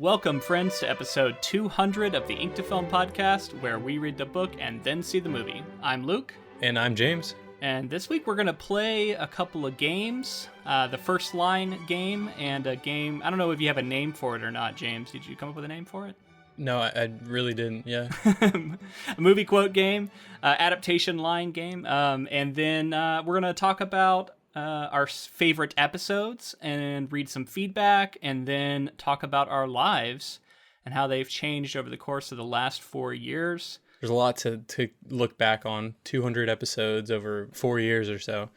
Welcome, friends, to episode 200 of the Ink to Film podcast, where we read the book and then see the movie. I'm Luke. And I'm James. And this week we're going to play a couple of games. The first line game and a game, I don't know if you have a name for it or not, James. Did you come up with a name for it? No, I really didn't, yeah. A movie quote game, adaptation line game, and then we're going to talk about our favorite episodes and read some feedback, and then talk about our lives and how they've changed over the course of the last 4 years. There's a lot to look back on, 200 episodes over 4 years or so.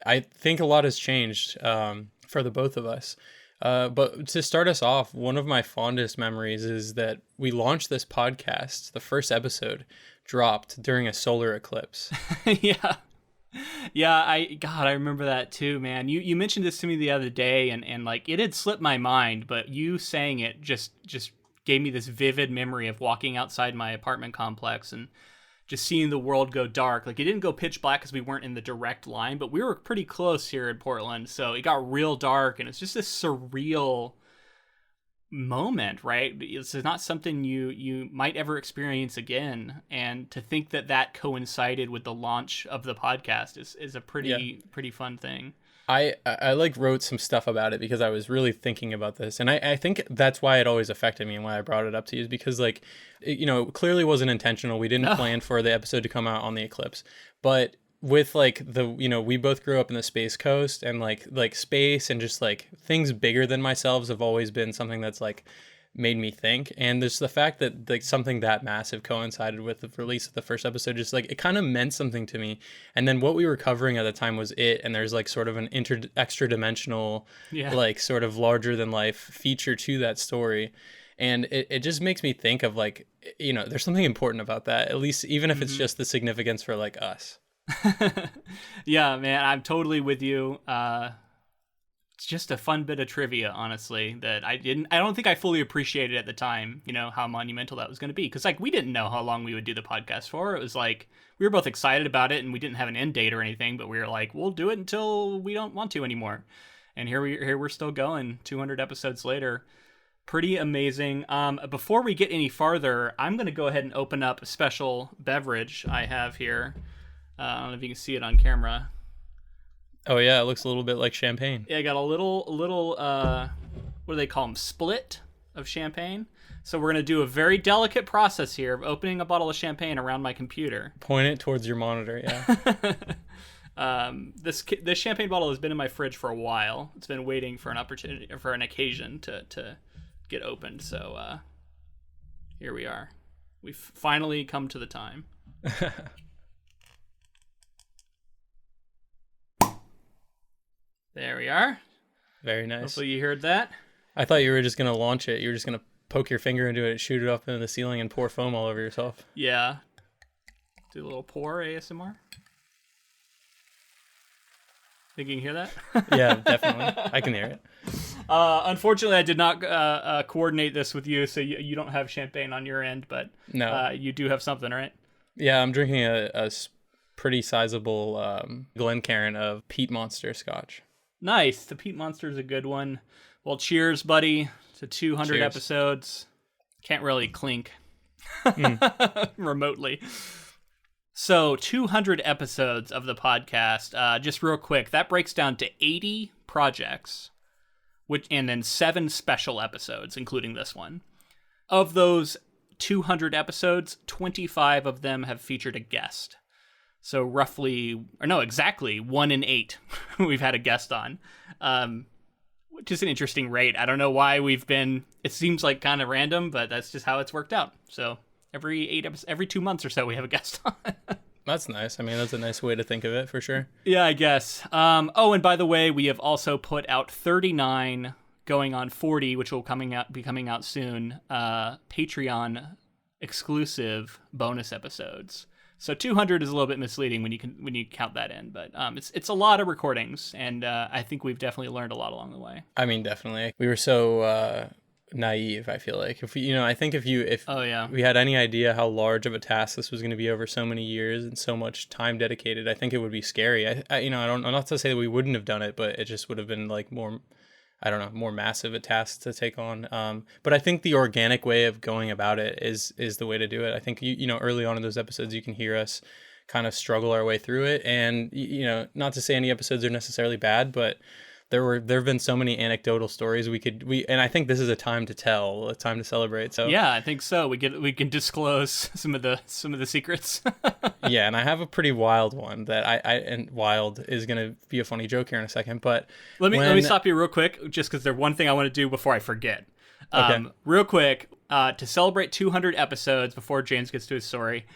I think a lot has changed for the both of us. But to start us off, one of my fondest memories is that we launched this podcast. The first episode dropped during a solar eclipse. Yeah, I remember that too, man. You mentioned this to me the other day, and like it had slipped my mind, but you saying it just gave me this vivid memory of walking outside my apartment complex and just seeing the world go dark. Like, it didn't go pitch black because we weren't in the direct line, but we were pretty close here in Portland, so it got real dark, and it's just this surreal moment, right? It's not something you might ever experience again, and to think that coincided with the launch of the podcast is a pretty fun thing. I like wrote some stuff about it because I was really thinking about this, and I think that's why it always affected me and why I brought it up to you, is because, like, it clearly wasn't intentional. We didn't plan for the episode to come out on the eclipse, but with like we both grew up in the Space Coast, and like space and just like things bigger than myself have always been something that's like made me think. And there's the fact that like something that massive coincided with the release of the first episode, just like it kind of meant something to me. And then what we were covering at the time was it, and there's like sort of an extra dimensional, like sort of larger than life feature to that story. And it just makes me think of like, there's something important about that, at least even if it's just the significance for like us. Yeah, man, I'm totally with you. It's just a fun bit of trivia, honestly, that I don't think I fully appreciated at the time, how monumental that was going to be. Because like, we didn't know how long we would do the podcast for. It was like, we were both excited about it, and we didn't have an end date or anything, but we were like, we'll do it until we don't want to anymore. And here we're still going 200 episodes later. Pretty amazing. Before we get any farther, I'm going to go ahead and open up a special beverage I have here. I don't know if you can see it on camera. Oh yeah, it looks a little bit like champagne. Yeah, I got a little what do they call them? Split of champagne. So we're gonna do a very delicate process here of opening a bottle of champagne around my computer. Point it towards your monitor, yeah. This champagne bottle has been in my fridge for a while. It's been waiting for an opportunity, for an occasion to get opened. So here we are. We've finally come to the time. There we are. Very nice. Hopefully you heard that. I thought you were just going to launch it. You were just going to poke your finger into it, shoot it up into the ceiling, and pour foam all over yourself. Yeah. Do a little pour ASMR. Think you can hear that? Yeah, definitely. I can hear it. Unfortunately, I did not coordinate this with you, so you don't have champagne on your end, but no. You do have something, right? Yeah, I'm drinking a pretty sizable Glencairn of Peat Monster Scotch. Nice. The Peat Monster is a good one. Well, cheers, buddy, to 200 cheers. episodes. Can't really clink remotely. So 200 episodes of the podcast. Just real quick, that breaks down to 80 projects, and then 7 special episodes, including this one. Of those 200 episodes, 25 of them have featured a guest. So exactly 1 in 8 we've had a guest on, which is an interesting rate. I don't know why it seems like kind of random, but that's just how it's worked out. So every 2 months or so, we have a guest on. That's nice. I mean, that's a nice way to think of it, for sure. Yeah, I guess. And by the way, we have also put out 39, going on 40, which will be coming out soon, Patreon exclusive bonus episodes. So 200 is a little bit misleading when you count that in, but it's a lot of recordings, and I think we've definitely learned a lot along the way. I mean, definitely. We were so naive, I feel like. If we had any idea how large of a task this was going to be over so many years and so much time dedicated, I think it would be scary. I'm not to say that we wouldn't have done it, but it just would have been like more I don't know, more massive a task to take on. But I think the organic way of going about it is the way to do it. I think, you know, early on in those episodes, you can hear us kind of struggle our way through it. And, you know, not to say any episodes are necessarily bad, but there have been so many anecdotal stories and I think this is a time to tell, a time to celebrate. So yeah, I think so. We can disclose some of the secrets. yeah, and I have a pretty wild one that and wild is gonna be a funny joke here in a second. But let me stop you real quick, just because there's one thing I want to do before I forget. Okay. Real quick, to celebrate 200 episodes before James gets to his story.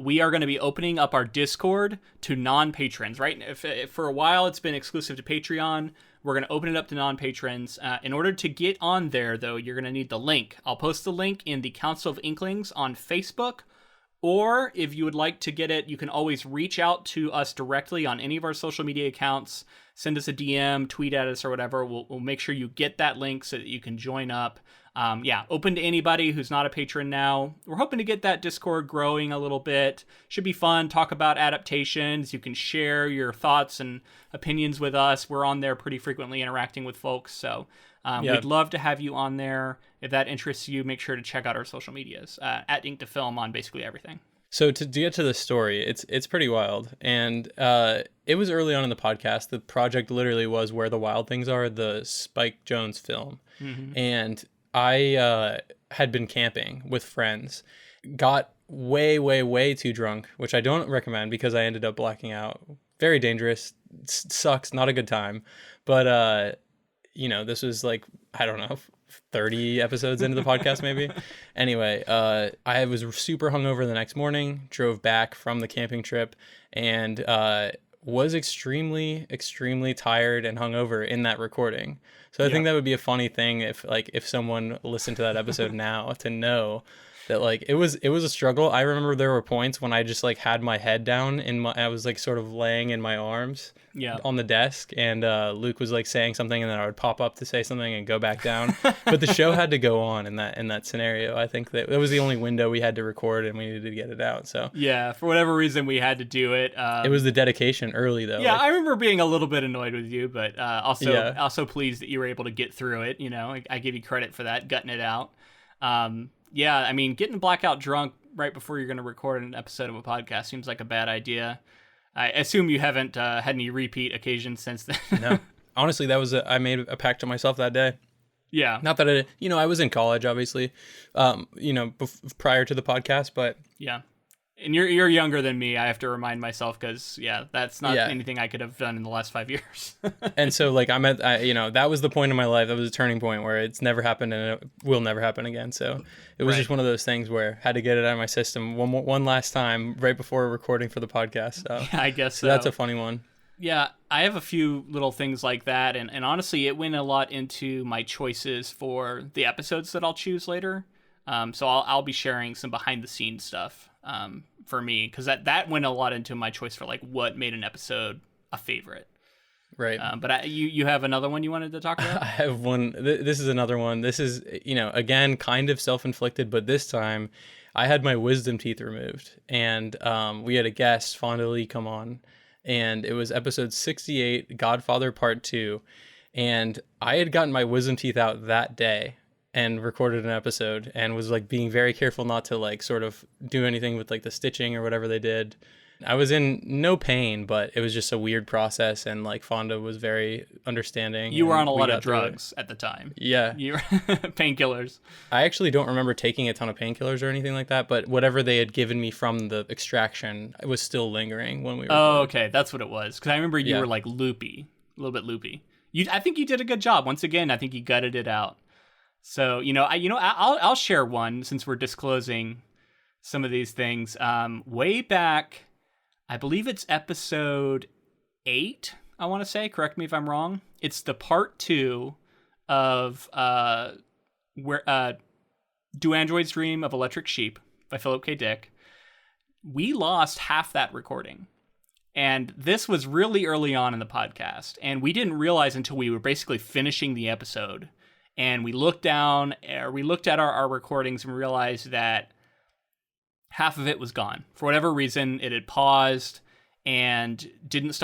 We are going to be opening up our Discord to non-patrons, right? If for a while it's been exclusive to Patreon, we're going to open it up to non-patrons. In order to get on there, though, you're going to need the link. I'll post the link in the Council of Inklings on Facebook, or if you would like to get it, you can always reach out to us directly on any of our social media accounts. Send us a DM, tweet at us, or whatever. We'll make sure you get that link so that you can join up. Open to anybody who's not a patron now. We're hoping to get that Discord growing a little bit. Should be fun. Talk about adaptations. You can share your thoughts and opinions with us. We're on there pretty frequently interacting with folks. So we'd love to have you on there. If that interests you, make sure to check out our social medias at Ink to Film on basically everything. So to get to the story, it's pretty wild. And it was early on in the podcast. The project literally was Where the Wild Things Are, the Spike Jonze film. Mm-hmm. And I had been camping with friends, got way, way, way too drunk, which I don't recommend because I ended up blacking out. Very dangerous. Sucks. Not a good time. But, you know, this was like, I don't know, 30 episodes into the podcast maybe. Anyway, I was super hungover the next morning, drove back from the camping trip, and was extremely, extremely tired and hungover in that recording. So I think that would be a funny thing if someone listened to that episode now to know that like it was a struggle. I remember there were points when I just like had my head down I was like sort of laying in my arms on the desk, and Luke was like saying something, and then I would pop up to say something and go back down. But the show had to go on in that scenario. I think that was the only window we had to record, and we needed to get it out. So yeah, for whatever reason we had to do it. It was the dedication early though. Yeah, I remember being a little bit annoyed with you, but also pleased that you were able to get through it. You know, I give you credit for that, gutting it out. Yeah, I mean, getting blackout drunk right before you're going to record an episode of a podcast seems like a bad idea. I assume you haven't had any repeat occasions since then. No, honestly, I made a pact to myself that day. Yeah. Not that I was in college, obviously, prior to the podcast, but yeah. And you're younger than me, I have to remind myself, because that's not anything I could have done in the last 5 years. And so like that was the point in my life. That was a turning point where it's never happened and it will never happen again. So it was just one of those things where I had to get it out of my system one last time right before recording for the podcast. So yeah, I guess so. That's a funny one. Yeah, I have a few little things like that, and honestly, it went a lot into my choices for the episodes that I'll choose later. So I'll be sharing some behind the scenes stuff for me, because that went a lot into my choice for like what made an episode a favorite. Right. But you have another one you wanted to talk about? I have one. This is another one. This is, again, kind of self-inflicted, but this time I had my wisdom teeth removed, and we had a guest, Fonda Lee, come on, and it was episode 68, Godfather Part 2, and I had gotten my wisdom teeth out that day and recorded an episode, and was like being very careful not to like sort of do anything with like the stitching or whatever they did. I was in no pain, but it was just a weird process, and like Fonda was very understanding. You were on a lot of drugs at the time. Yeah. You were painkillers. I actually don't remember taking a ton of painkillers or anything like that, but whatever they had given me from the extraction, it was still lingering when we were okay, that's what it was. Because I remember you were like loopy, a little bit loopy. I think you did a good job. Once again, I think you gutted it out. So, I'll share one since we're disclosing some of these things. Way back, I believe it's episode 8, I want to say. Correct me if I'm wrong. It's the part 2 of where Do Androids Dream of Electric Sheep by Philip K. Dick. We lost half that recording. And this was really early on in the podcast. And we didn't realize until we were basically finishing the episode. And we looked at our recordings and realized that half of it was gone. For whatever reason, it had paused and didn't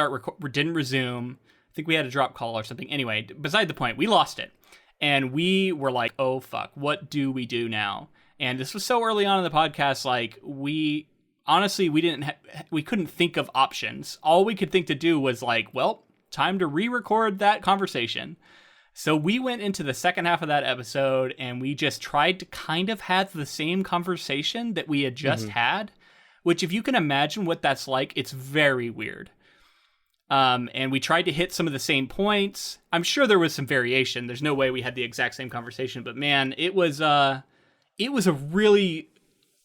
resume. I think we had a drop call or something. Anyway, beside the point, we lost it. And we were like, oh, fuck, what do we do now? And this was so early on in the podcast, like, we couldn't think of options. All we could think to do was like, well, time to re-record that conversation. So we went into the second half of that episode and we just tried to kind of have the same conversation that we had just had, which if you can imagine what that's like, it's very weird. And we tried to hit some of the same points. I'm sure there was some variation. There's no way we had the exact same conversation, but man, it was a really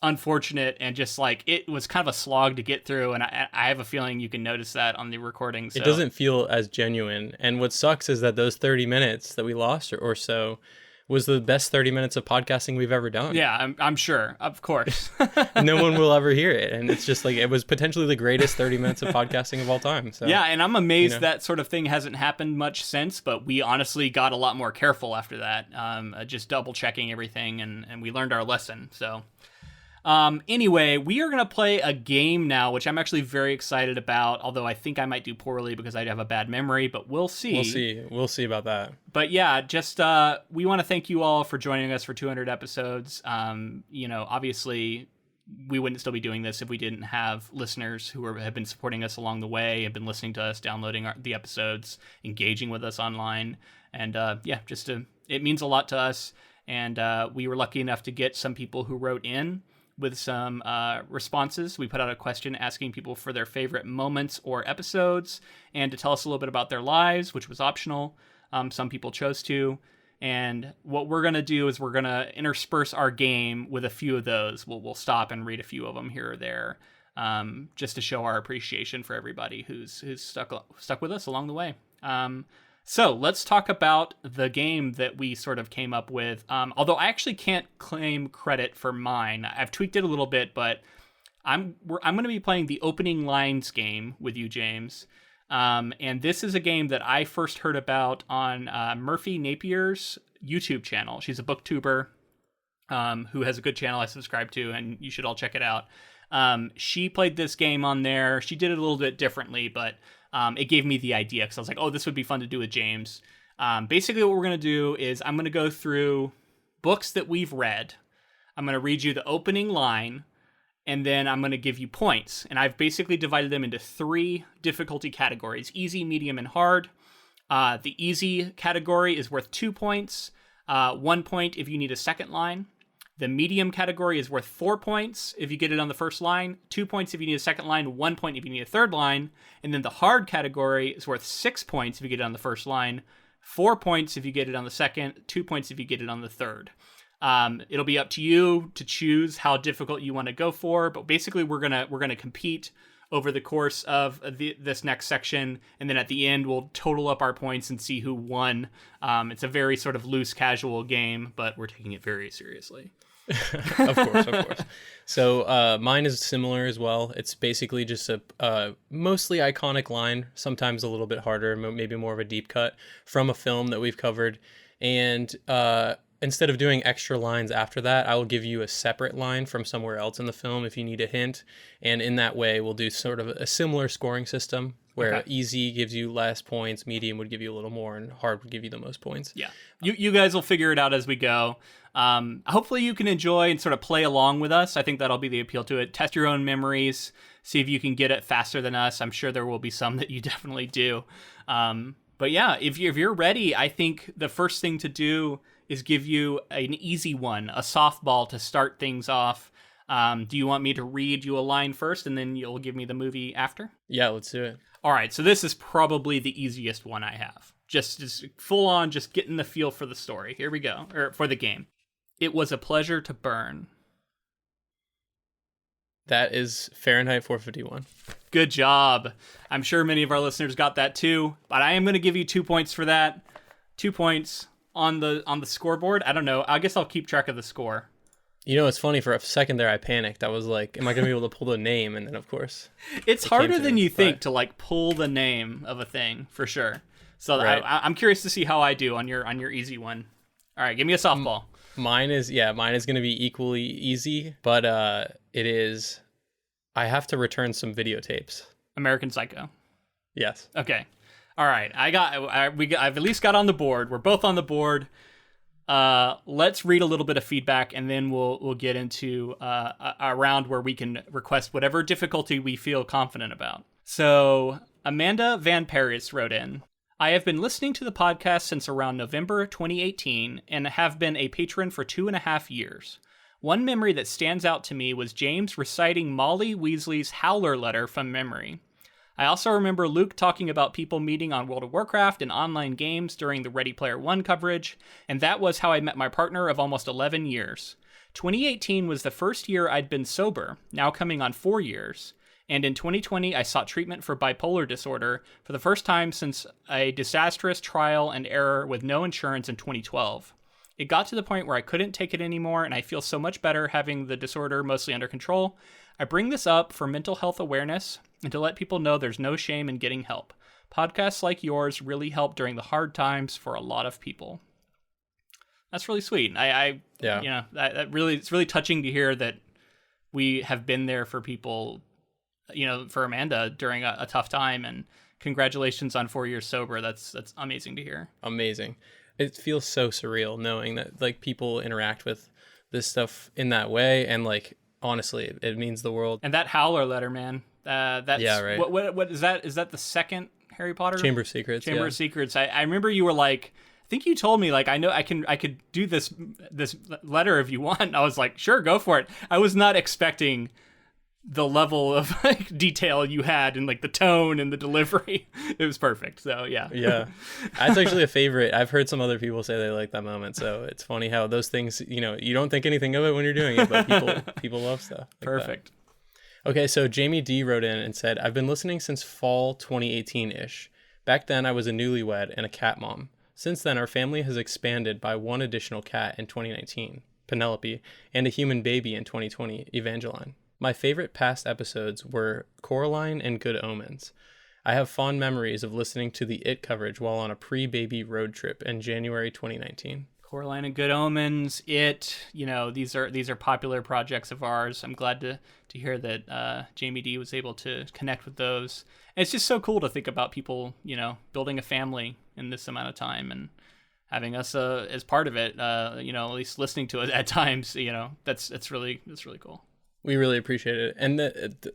unfortunate and just like it was kind of a slog to get through, and I have a feeling you can notice that on the recording. So. It doesn't feel as genuine, and what sucks is that those 30 minutes that we lost or so was the best 30 minutes of podcasting we've ever done. Yeah, I'm sure, of course. No one will ever hear it, and it's just like it was potentially the greatest 30 minutes of podcasting of all time. So yeah, and I'm amazed that sort of thing hasn't happened much since, but we honestly got a lot more careful after that, just double checking everything, and we learned our lesson. So anyway, we are going to play a game now, which I'm actually very excited about, although I think I might do poorly because I have a bad memory, but we'll see. We'll see about that. But yeah, just we want to thank you all for joining us for 200 episodes. Obviously, we wouldn't still be doing this if we didn't have listeners who have been supporting us along the way, have been listening to us, downloading the episodes, engaging with us online. And it means a lot to us. And we were lucky enough to get some people who wrote in with some responses. We put out a question asking people for their favorite moments or episodes and to tell us a little bit about their lives, which was optional. Some people chose to. And what we're going to do is we're going to intersperse our game with a few of those. We'll stop and read a few of them here or there, just to show our appreciation for everybody who's stuck with us along the way. So let's talk about the game that we sort of came up with. Although I actually can't claim credit for mine. I've tweaked it a little bit, but I'm going to be playing the opening lines game with you, James. And this is a game that I first heard about on Murphy Napier's YouTube channel. She's a booktuber who has a good channel I subscribe to, and you should all check it out. She played this game on there. She did it a little bit differently, but it gave me the idea because I was like, oh, this would be fun to do with James. Basically, what we're going to do is I'm going to go through books that we've read. I'm going to read you the opening line, and then I'm going to give you points. And I've basically divided them into 3 difficulty categories: easy, medium, and hard. The easy category is worth 2 points, 1 point if you need a second line. The medium category is worth 4 points if you get it on the first line, 2 points if you need a second line, 1 point if you need a third line. And then the hard category is worth 6 points if you get it on the first line, 4 points if you get it on the second, 2 points if you get it on the third. It'll be up to you to choose how difficult you want to go for, but basically we're gonna compete over the course of this next section, and then at the end we'll total up our points and see who won. It's a very sort of loose, casual game, but we're taking it very seriously. Of course. So mine is similar as well. It's basically just a mostly iconic line, sometimes a little bit harder, maybe more of a deep cut from a film that we've covered. And instead of doing extra lines after that, I will give you a separate line from somewhere else in the film if you need a hint. And in that way, we'll do sort of a similar scoring system where easy gives you less points, medium would give you a little more, and hard would give you the most points. Yeah. You guys will figure it out as we go. Hopefully you can enjoy and sort of play along with us. I think that'll be the appeal to it. Test your own memories. See if you can get it faster than us. I'm sure there will be some that you definitely do. But yeah, if you're ready, I think the first thing to do is give you an easy one, a softball to start things off. Do you want me to read you a line first and then you'll give me the movie after? Yeah, let's do it. All right, so this is probably the easiest one I have. Just full on, just getting the feel for the story. Here we go, or for the game. It was a pleasure to burn. That is Fahrenheit 451. Good job. I'm sure many of our listeners got that too, but I am going to give you 2 points for that. 2 points on the scoreboard. I don't know. I guess I'll keep track of the score. You know, it's funny, for a second there I panicked. I was like, am I going to be able to pull the name? And then, of course, it's harder than you think to like pull the name of a thing, for sure. So right. I'm curious to see how I do on your easy one. All right, give me a softball. Mine is going to be equally easy, but it is, I have to return some videotapes. American Psycho. Yes. Okay. All right, I've at least got on the board. We're both on the board. Let's read a little bit of feedback, and then we'll get into a round where we can request whatever difficulty we feel confident about. So Amanda Van Paris wrote in, I have been listening to the podcast since around November 2018 and have been a patron for 2.5 years. One memory that stands out to me was James reciting Molly Weasley's Howler letter from memory. I also remember Luke talking about people meeting on World of Warcraft and online games during the Ready Player One coverage, and that was how I met my partner of almost 11 years. 2018 was the first year I'd been sober, now coming on 4 years, and in 2020 I sought treatment for bipolar disorder for the first time since a disastrous trial and error with no insurance in 2012. It got to the point where I couldn't take it anymore, and I feel so much better having the disorder mostly under control. I bring this up for mental health awareness and to let people know there's no shame in getting help. Podcasts like yours really help during the hard times for a lot of people. That's really sweet. Yeah. You know, it's really touching to hear that we have been there for people, you know, for Amanda during a tough time, and congratulations on 4 years sober. That's amazing to hear. Amazing. It feels so surreal knowing that like people interact with this stuff in that way, and like honestly, it means the world. And that Howler letter, man. That's yeah, right. What is that? Is that the second Harry Potter? Chamber of Secrets. Chamber of Secrets. I remember you were like, I think you told me like, I know I could do this letter if you want. I was like, sure, go for it. I was not expecting the level of like detail you had and like the tone and the delivery. It was perfect. So yeah. Yeah. That's actually a favorite. I've heard some other people say they like that moment. So it's funny how those things, you know, you don't think anything of it when you're doing it, but people love stuff. Like perfect. That. Okay. So Jamie D wrote in and said, I've been listening since fall 2018-ish. Back then I was a newlywed and a cat mom. Since then, our family has expanded by one additional cat in 2019, Penelope, and a human baby in 2020, Evangeline. My favorite past episodes were Coraline and Good Omens. I have fond memories of listening to the It coverage while on a pre-baby road trip in January 2019. Coraline and Good Omens, It, you know, these are popular projects of ours. I'm glad to hear that Jamie D was able to connect with those. And it's just so cool to think about people, you know, building a family in this amount of time and having us as part of it, you know, at least listening to it at times, you know, that's really cool. We really appreciate it. And,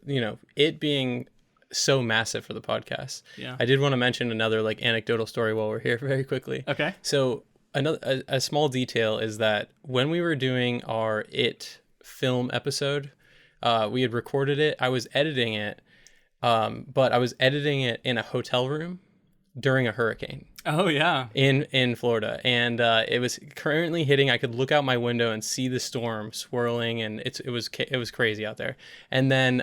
you know, it being so massive for the podcast. Yeah. I did want to mention another, like, anecdotal story while we're here very quickly. Okay. So a small detail is that when we were doing our It film episode, we had recorded it. I was editing it, but I was editing it in a hotel room during a hurricane. Oh yeah, in Florida, and it was currently hitting. I could look out my window and see the storm swirling, and it was crazy out there. And then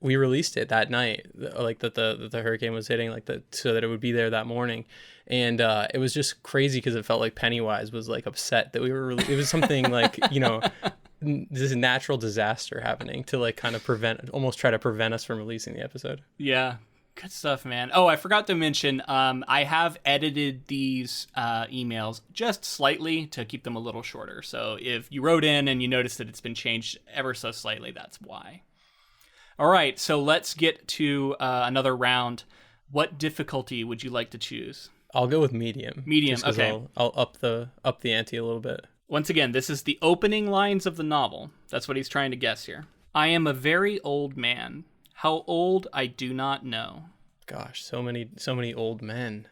we released it that night, like that the hurricane was hitting, so that it would be there that morning. And it was just crazy because it felt like Pennywise was like upset that we were. It was something like, you know, this natural disaster happening to like kind of almost try to prevent us from releasing the episode. Yeah. Good stuff, man. Oh, I forgot to mention, I have edited these emails just slightly to keep them a little shorter. So if you wrote in and you notice that it's been changed ever so slightly, that's why. All right, so let's get to another round. What difficulty would you like to choose? I'll go with medium. Medium, okay. I'll up the ante a little bit. Once again, this is the opening lines of the novel. That's what he's trying to guess here. I am a very old man. How old, I do not know. Gosh, so many old men.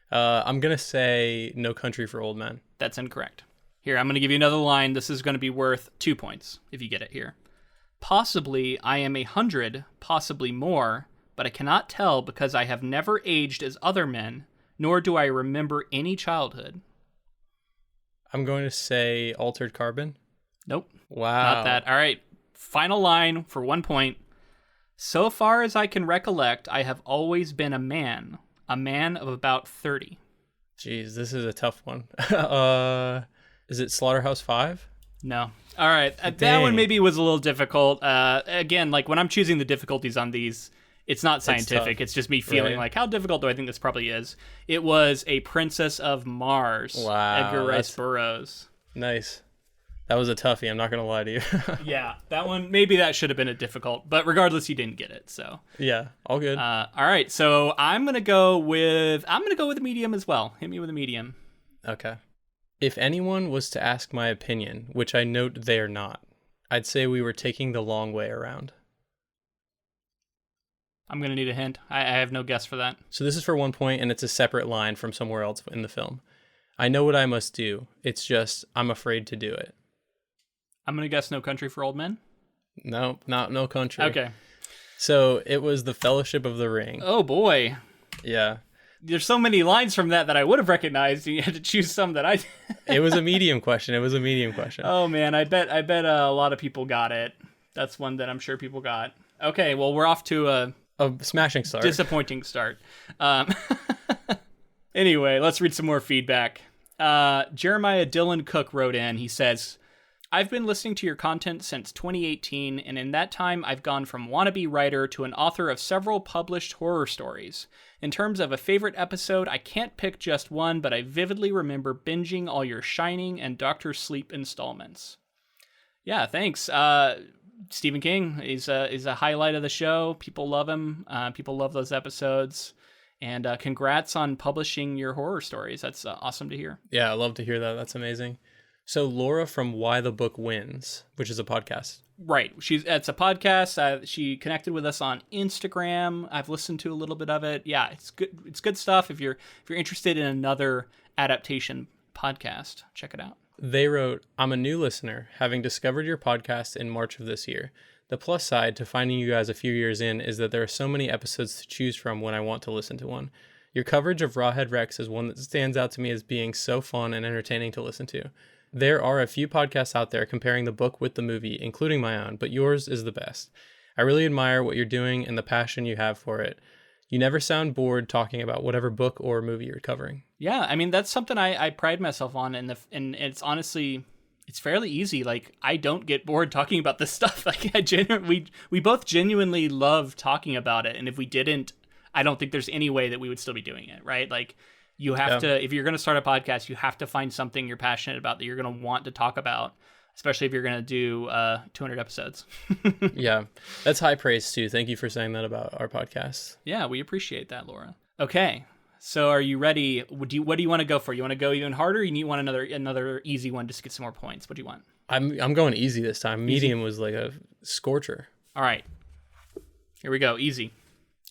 I'm going to say No Country for Old Men. That's incorrect. Here, I'm going to give you another line. This is going to be worth 2 points if you get it here. Possibly I am 100, possibly more, but I cannot tell because I have never aged as other men, nor do I remember any childhood. I'm going to say Altered Carbon. Nope. Wow. Not that. All right. Final line for 1 point. So far as I can recollect, I have always been a man of about 30. Jeez, this is a tough one. Is it Slaughterhouse-5? No. All right. That one maybe was a little difficult. Again, like when I'm choosing the difficulties on these, it's not scientific. It's just me feeling like, how difficult do I think this probably is? It was A Princess of Mars. Wow. Edgar Rice Burroughs. Nice. That was a toughie. I'm not going to lie to you. Yeah, that one, maybe that should have been a difficult, but regardless, you didn't get it. So yeah, all good. all right, so I'm gonna go with a medium as well. Hit me with a medium. Okay. If anyone was to ask my opinion, which I note they are not, I'd say we were taking the long way around. I'm gonna need a hint. I have no guess for that. So this is for 1 point, and it's a separate line from somewhere else in the film. I know what I must do. It's just I'm afraid to do it. I'm gonna guess No Country for Old Men. No, not No Country. Okay. So it was the Fellowship of the Ring. Oh boy. Yeah. There's so many lines from that I would have recognized. You had to choose some that I. It was a medium question. Oh man, I bet a lot of people got it. That's one that I'm sure people got. Okay, well we're off to a smashing start. Disappointing start. Anyway, let's read some more feedback. Jeremiah Dylan Cook wrote in. He says, I've been listening to your content since 2018, and in that time, I've gone from wannabe writer to an author of several published horror stories. In terms of a favorite episode, I can't pick just one, but I vividly remember binging all your Shining and Doctor Sleep installments. Yeah, thanks. Stephen King is a highlight of the show. People love him. People love those episodes. And congrats on publishing your horror stories. That's awesome to hear. Yeah, I love to hear that. That's amazing. So Laura from Why the Book Wins, which is a podcast. Right. It's a podcast. She connected with us on Instagram. I've listened to a little bit of it. Yeah, it's good. It's good stuff. If you're interested in another adaptation podcast, check it out. They wrote, I'm a new listener, having discovered your podcast in March of this year. The plus side to finding you guys a few years in is that there are so many episodes to choose from when I want to listen to one. Your coverage of Rawhead Rex is one that stands out to me as being so fun and entertaining to listen to. There are a few podcasts out there comparing the book with the movie, including my own, but yours is the best. I really admire what you're doing and the passion you have for it. You never sound bored talking about whatever book or movie you're covering. Yeah, I mean, that's something I pride myself on, and it's honestly, it's fairly easy. Like, I don't get bored talking about this stuff. Like, we both genuinely love talking about it, and if we didn't, I don't think there's any way that we would still be doing it, right? Like, you have to, if you're going to start a podcast, you have to find something you're passionate about that you're going to want to talk about, especially if you're going to do 200 episodes. Yeah, that's high praise too. Thank you for saying that about our podcast. Yeah, we appreciate that, Laura. Okay, so are you ready? What do you want to go for? You want to go even harder? Or you want another easy one just to get some more points? What do you want? I'm going easy this time. Medium was like a scorcher. All right, here we go. Easy.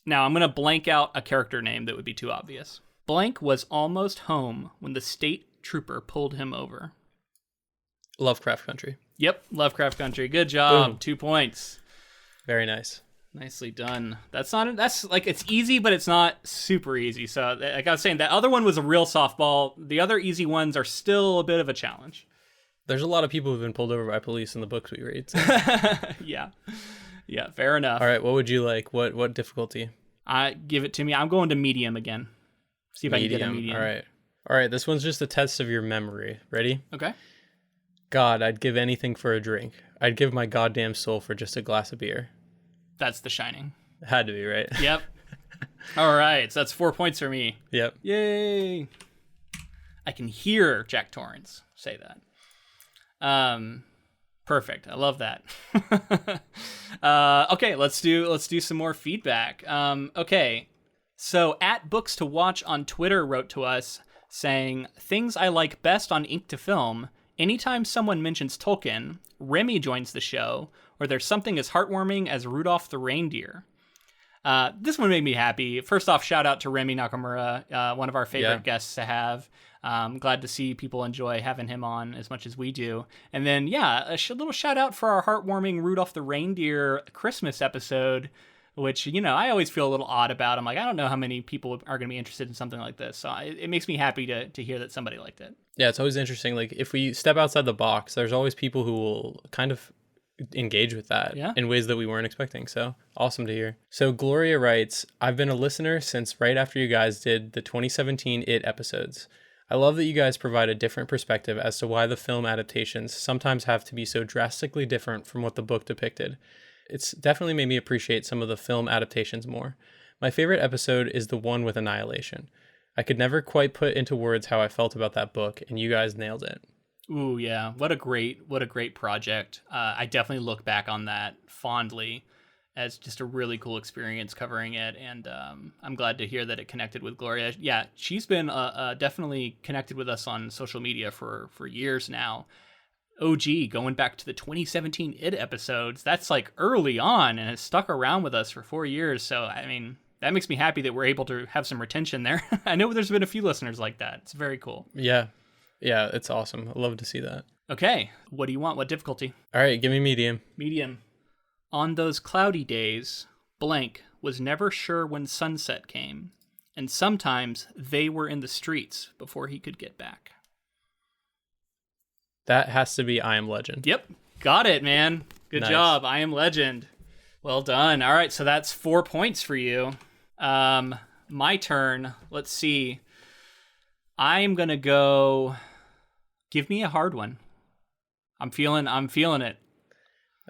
Now I'm going to blank out a character name that would be too obvious. Blank was almost home when the state trooper pulled him over. Lovecraft Country. Yep, Lovecraft Country. Good job. Boom. 2 points. Very nice. Nicely done. That's like, it's easy, but it's not super easy. So like I was saying, that other one was a real softball. The other easy ones are still a bit of a challenge. There's a lot of people who've been pulled over by police in the books we read. So. Yeah, fair enough. All right, what would you like? What difficulty? Give it to me. I'm going to medium again. See if I can get a medium. All right. This one's just a test of your memory. Ready? Okay. God, I'd give anything for a drink. I'd give my goddamn soul for just a glass of beer. That's The Shining. It had to be, right? Yep. All right. So that's 4 points for me. Yep. Yay. I can hear Jack Torrance say that. Perfect. I love that. Okay, let's do some more feedback. Okay. So at Books to Watch on Twitter wrote to us saying, things I like best on Ink to Film, anytime someone mentions Tolkien, Remy joins the show, or there's something as heartwarming as Rudolph the Reindeer. This one made me happy. First off, shout out to Remy Nakamura, one of our favorite guests to have. Glad to see people enjoy having him on as much as we do. And then, a little shout out for our heartwarming Rudolph the Reindeer Christmas episode, which, I always feel a little odd about. I'm like, I don't know how many people are going to be interested in something like this. So it makes me happy to hear that somebody liked it. Yeah, it's always interesting. Like, if we step outside the box, there's always people who will kind of engage with that in ways that we weren't expecting. So awesome to hear. So Gloria writes, I've been a listener since right after you guys did the 2017 It episodes. I love that you guys provide a different perspective as to why the film adaptations sometimes have to be so drastically different from what the book depicted. It's definitely made me appreciate some of the film adaptations more. My favorite episode is the one with Annihilation. I could never quite put into words how I felt about that book, and you guys nailed it. Ooh, yeah. What a great project. I definitely look back on that fondly as just a really cool experience covering it. And I'm glad to hear that it connected with Gloria. Yeah, she's been definitely connected with us on social media for years now. OG, going back to the 2017 It episodes, that's like early on and has stuck around with us for 4 years. So, I mean, that makes me happy that we're able to have some retention there. I know there's been a few listeners like that. It's very cool. Yeah. Yeah, it's awesome. I love to see that. Okay, what do you want? What difficulty? All right, give me medium. Medium. On those cloudy days, blank was never sure when sunset came, and sometimes they were in the streets before he could get back. That has to be I Am Legend. Yep, got it, man. Good Nice. job. I Am Legend. Well done. All right, so that's 4 points for you. My turn. Let's see. I'm gonna go. Give me a hard one. I'm feeling it.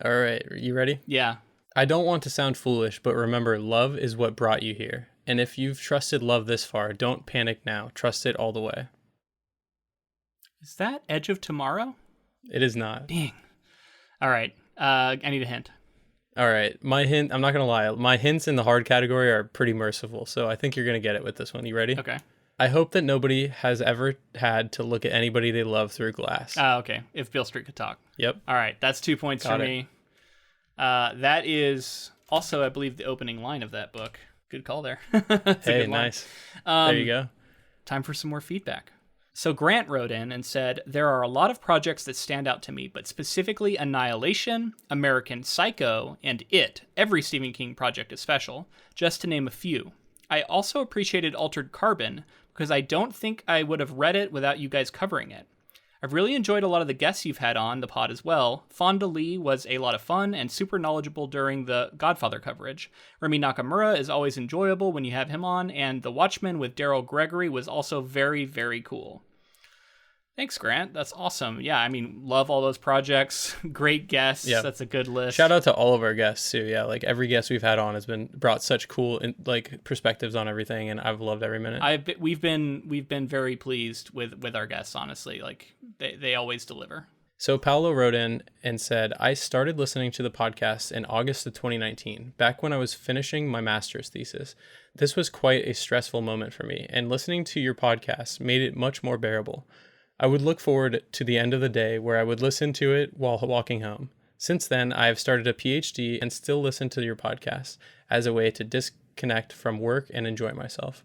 All right, you ready? Yeah. I don't want to sound foolish, but remember, love is what brought you here. And if you've trusted love this far, don't panic now. Trust it all the way. Is that Edge of Tomorrow? It is not. Dang. All right. I need a hint. All right, my hint, I'm not going to lie. My hints in the hard category are pretty merciful, so I think you're going to get it with this one. You ready? Okay. I hope that nobody has ever had to look at anybody they love through glass. Okay. If Beale Street could talk. Yep. All right. That's 2 points Got for it. me. That is also, I believe, the opening line of that book. Good call there. That's a Hey, good line. nice. There you go. Time for some more feedback. So Grant wrote in and said, there are a lot of projects that stand out to me, but specifically Annihilation, American Psycho, and It. Every Stephen King project is special, just to name a few. I also appreciated Altered Carbon, because I don't think I would have read it without you guys covering it. I've really enjoyed a lot of the guests you've had on the pod as well. Fonda Lee was a lot of fun and super knowledgeable during the Godfather coverage. Remy Nakamura is always enjoyable when you have him on, and The Watchmen with Daryl Gregory was also very, very cool. Thanks, Grant. That's awesome. Yeah, I mean, love all those projects. Great guests. Yeah. That's a good list. Shout out to all of our guests too. Yeah, like every guest we've had on has been brought such cool perspectives on everything, and I've loved every minute. We've been very pleased with our guests. Honestly, like they always deliver. So Paolo wrote in and said, I started listening to the podcast in August of 2019, back when I was finishing my master's thesis. This was quite a stressful moment for me, and listening to your podcast made it much more bearable. I would look forward to the end of the day where I would listen to it while walking home. Since then, I have started a PhD and still listen to your podcast as a way to disconnect from work and enjoy myself.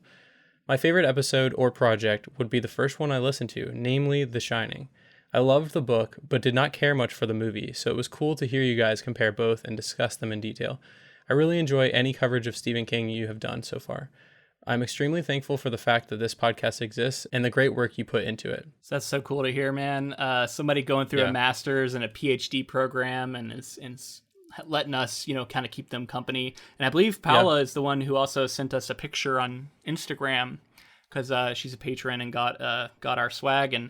My favorite episode or project would be the first one I listened to, namely The Shining. I loved the book, but did not care much for the movie, so it was cool to hear you guys compare both and discuss them in detail. I really enjoy any coverage of Stephen King you have done so far. I'm extremely thankful for the fact that this podcast exists and the great work you put into it. So that's so cool to hear, man. Somebody going through a master's and a PhD program and is letting us, kind of keep them company. And I believe Paula is the one who also sent us a picture on Instagram because she's a patron and got our swag. And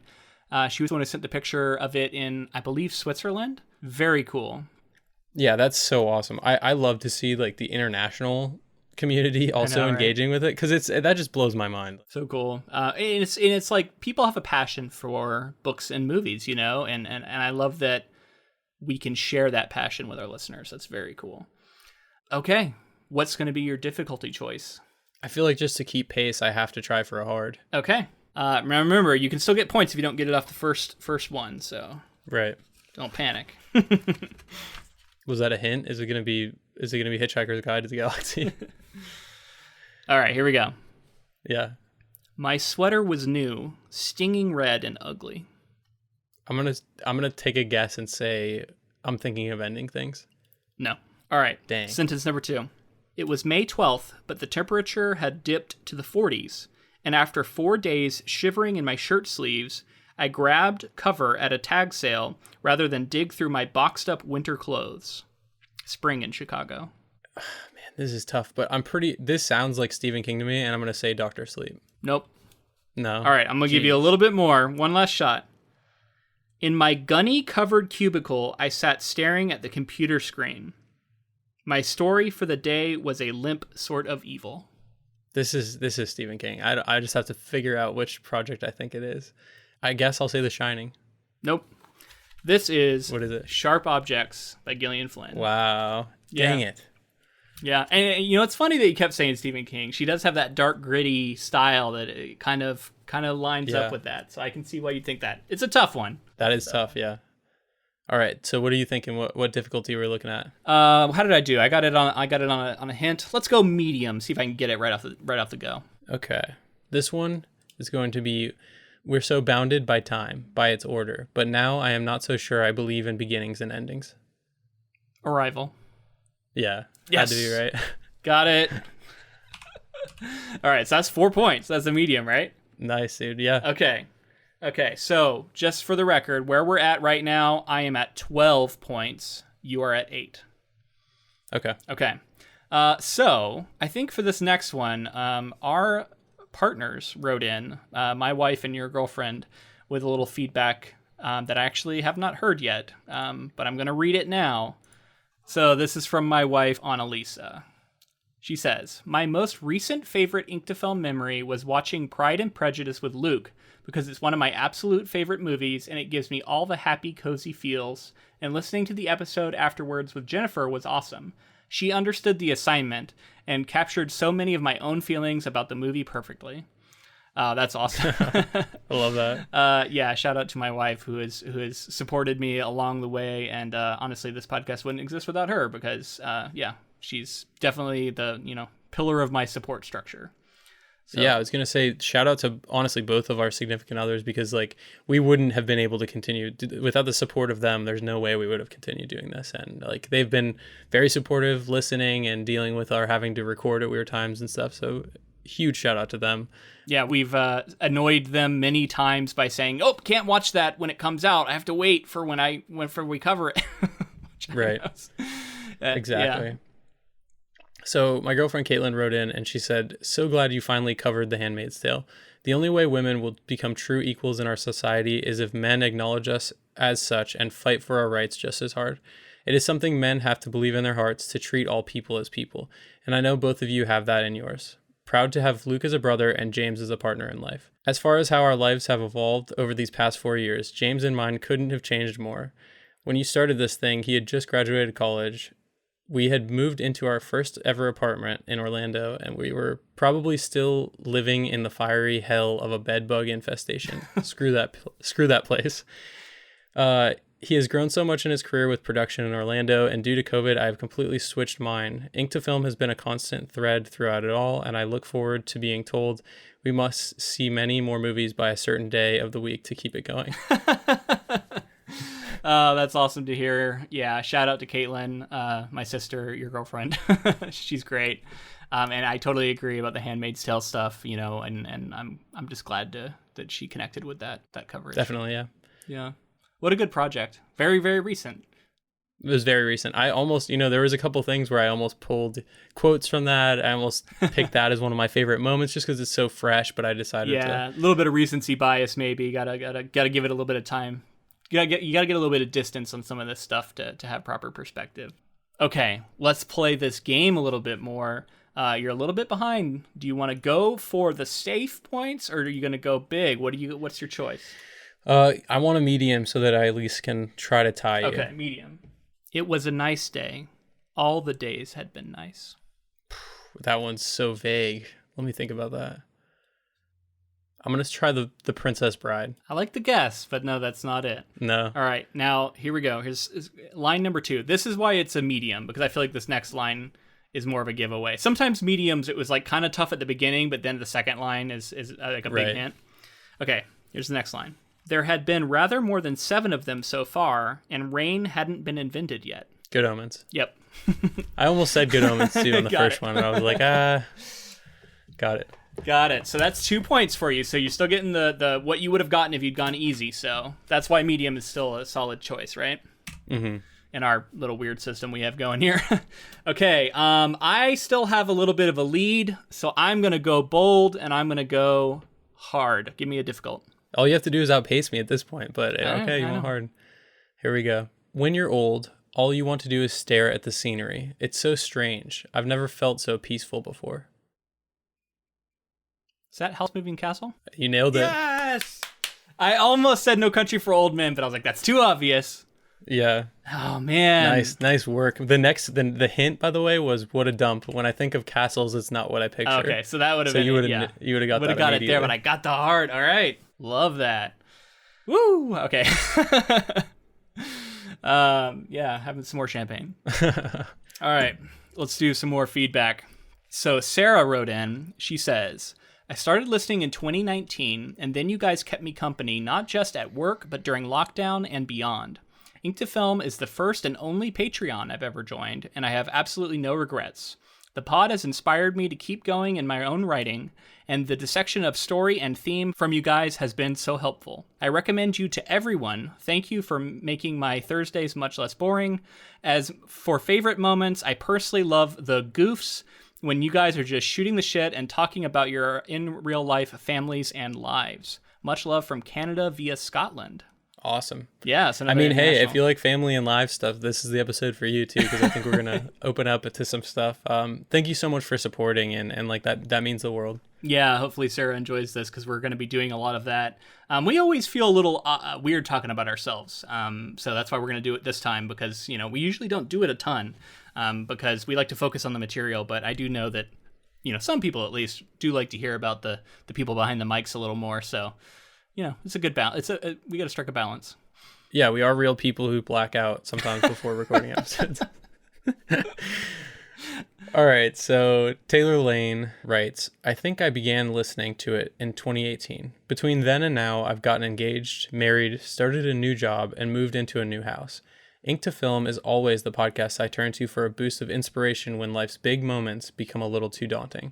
she was the one who sent the picture of it in, I believe, Switzerland. Very cool. Yeah, that's so awesome. I love to see like the international community also engaging with it, because that just blows my mind. So cool. And it's like people have a passion for books and movies, and I love that we can share that passion with our listeners. That's very cool. Okay, what's going to be your difficulty choice? I feel like just to keep pace, I have to try for a hard. Okay. Remember, you can still get points if you don't get it off the first one, so right. Don't panic. Was that a hint? Is it gonna be Hitchhiker's Guide to the Galaxy? All right, here we go. Yeah. My sweater was new, stinging red and ugly. I'm gonna take a guess and say I'm thinking of Ending Things. No. All right. Dang. Sentence number 2. It was May 12th, but the temperature had dipped to the 40s, and after 4 days shivering in my shirt sleeves, I grabbed cover at a tag sale rather than dig through my boxed up winter clothes. Spring in Chicago. Man, this is tough, but this sounds like Stephen King to me, and I'm going to say Dr. Sleep. Nope. No. All right, I'm going to give you a little bit more. One last shot. In my gunny-covered cubicle, I sat staring at the computer screen. My story for the day was a limp sort of evil. This is Stephen King. I just have to figure out which project I think it is. I guess I'll say The Shining. Nope. This is What is it? Sharp Objects by Gillian Flynn. Wow. Yeah. Dang it. Yeah, and you know it's funny that you kept saying Stephen King. She does have that dark, gritty style that it kind of lines up with that. So I can see why you'd think that. It's a tough one. That is tough, yeah. All right, so what are you thinking? What difficulty we're looking at? How did I do? I got it on a hint. Let's go medium. See if I can get it right off the go. Okay, this one is going to be. We're so bounded by time, by its order, but now I am not so sure I believe in beginnings and endings. Arrival. Yeah, yes. Had to be right. Got it. All right, so that's 4 points. That's a medium, right? Nice, dude. Yeah. Okay, so just for the record, where we're at right now, I am at 12 points. You are at 8. Okay. So I think for this next one, our partners wrote in, my wife and your girlfriend, with a little feedback that I actually have not heard yet, but I'm going to read it now. So this is from my wife, Annalisa. She says, my most recent favorite Ink2Film memory was watching Pride and Prejudice with Luke, because it's one of my absolute favorite movies and it gives me all the happy, cozy feels, and listening to the episode afterwards with Jennifer was awesome. She understood the assignment and captured so many of my own feelings about the movie perfectly. That's awesome. I love that. Yeah, shout out to my wife who has supported me along the way, and honestly, this podcast wouldn't exist without her because she's definitely the pillar of my support structure. So. Yeah, I was gonna say shout out to honestly both of our significant others, because like we wouldn't have been able to continue without the support of them. There's no way we would have continued doing this, and like they've been very supportive, listening and dealing with our having to record at weird times and stuff. So huge shout out to them. Yeah, we've annoyed them many times by saying, "Oh, can't watch that when it comes out. I have to wait for when we cover it." Right. Exactly. Yeah. So my girlfriend Caitlin wrote in and she said, so glad you finally covered The Handmaid's Tale. The only way women will become true equals in our society is if men acknowledge us as such and fight for our rights just as hard. It is something men have to believe in their hearts, to treat all people as people. And I know both of you have that in yours. Proud to have Luke as a brother and James as a partner in life. As far as how our lives have evolved over these past 4 years, James and mine couldn't have changed more. When you started this thing, he had just graduated college. We had moved into our first ever apartment in Orlando, and we were probably still living in the fiery hell of a bed bug infestation. Screw that place. He has grown so much in his career with production in Orlando, and due to COVID, I have completely switched mine. Ink2Film has been a constant thread throughout it all, and I look forward to being told we must see many more movies by a certain day of the week to keep it going. That's awesome to hear. Yeah, shout out to Caitlin, my sister, your girlfriend. She's great. And I totally agree about the Handmaid's Tale stuff, and I'm just glad that she connected with that coverage. Definitely, yeah. Yeah. What a good project. Very, very recent. It was very recent. I almost, there was a couple things where I almost pulled quotes from that. I almost picked that as one of my favorite moments just because it's so fresh, but I decided to. Yeah, a little bit of recency bias maybe. Gotta give it a little bit of time. You gotta get a little bit of distance on some of this stuff to have proper perspective. Okay, let's play this game a little bit more. You're a little bit behind. Do you want to go for the safe points, or are you gonna go big? What's your choice? I want a medium so that I at least can try to tie you. Okay, medium. It was a nice day. All the days had been nice. That one's so vague. Let me think about that. I'm going to try the Princess Bride. I like the guess, but no, that's not it. No. All right, now here we go. Here's line number 2. This is why it's a medium, because I feel like this next line is more of a giveaway. Sometimes mediums, it was like kind of tough at the beginning, but then the second line is like a big hint. Okay, here's the next line. There had been rather more than 7 of them so far, and rain hadn't been invented yet. Good Omens. Yep. I almost said Good Omens too on the first one, and I was like, got it. Got it. So that's 2 points for you. So you're still getting the what you would have gotten if you'd gone easy. So that's why medium is still a solid choice, right? Mm-hmm. In our little weird system we have going here. Okay. I still have a little bit of a lead, so I'm gonna go bold and I'm gonna go hard. Give me a difficult. All you have to do is outpace me at this point, but okay, you want hard. Here we go. When you're old, all you want to do is stare at the scenery. It's so strange. I've never felt so peaceful before. Is that House Moving Castle? You nailed it. Yes! I almost said No Country for Old Men, but I was like, that's too obvious. Yeah. Oh man. Nice work. The hint, by the way, was what a dump. When I think of castles, it's not what I picture. Okay, so that would have So been you would it, have you would have got would that have got it immediately. there, but I got the heart. All right. Love that. Woo. Okay. Yeah, having some more champagne. All right. Let's do some more feedback. So Sarah wrote in. She says, I started listening in 2019, and then you guys kept me company, not just at work, but during lockdown and beyond. Ink to Film is the first and only Patreon I've ever joined, and I have absolutely no regrets. The pod has inspired me to keep going in my own writing, and the dissection of story and theme from you guys has been so helpful. I recommend you to everyone. Thank you for making my Thursdays much less boring. As for favorite moments, I personally love the goofs when you guys are just shooting the shit and talking about your in real life families and lives. Much love from Canada via Scotland. Awesome. Yeah. So I mean, hey, if you like family and live stuff, this is the episode for you too, because I think we're gonna open up to some stuff. Thank you so much for supporting, and like that means the world. Yeah, hopefully Sarah enjoys this, because we're going to be doing a lot of that. We always feel a little weird talking about ourselves, so that's why we're going to do it this time, because we usually don't do it a ton, because we like to focus on the material. But I do know that some people at least do like to hear about the people behind the mics a little more. So it's a good balance. We got to strike a balance. Yeah, we are real people who black out sometimes before recording episodes. All right, so Taylor Lane writes, I think I began listening to it in 2018. Between then and now, I've gotten engaged, married, started a new job, and moved into a new house. Ink to Film is always the podcast I turn to for a boost of inspiration when life's big moments become a little too daunting.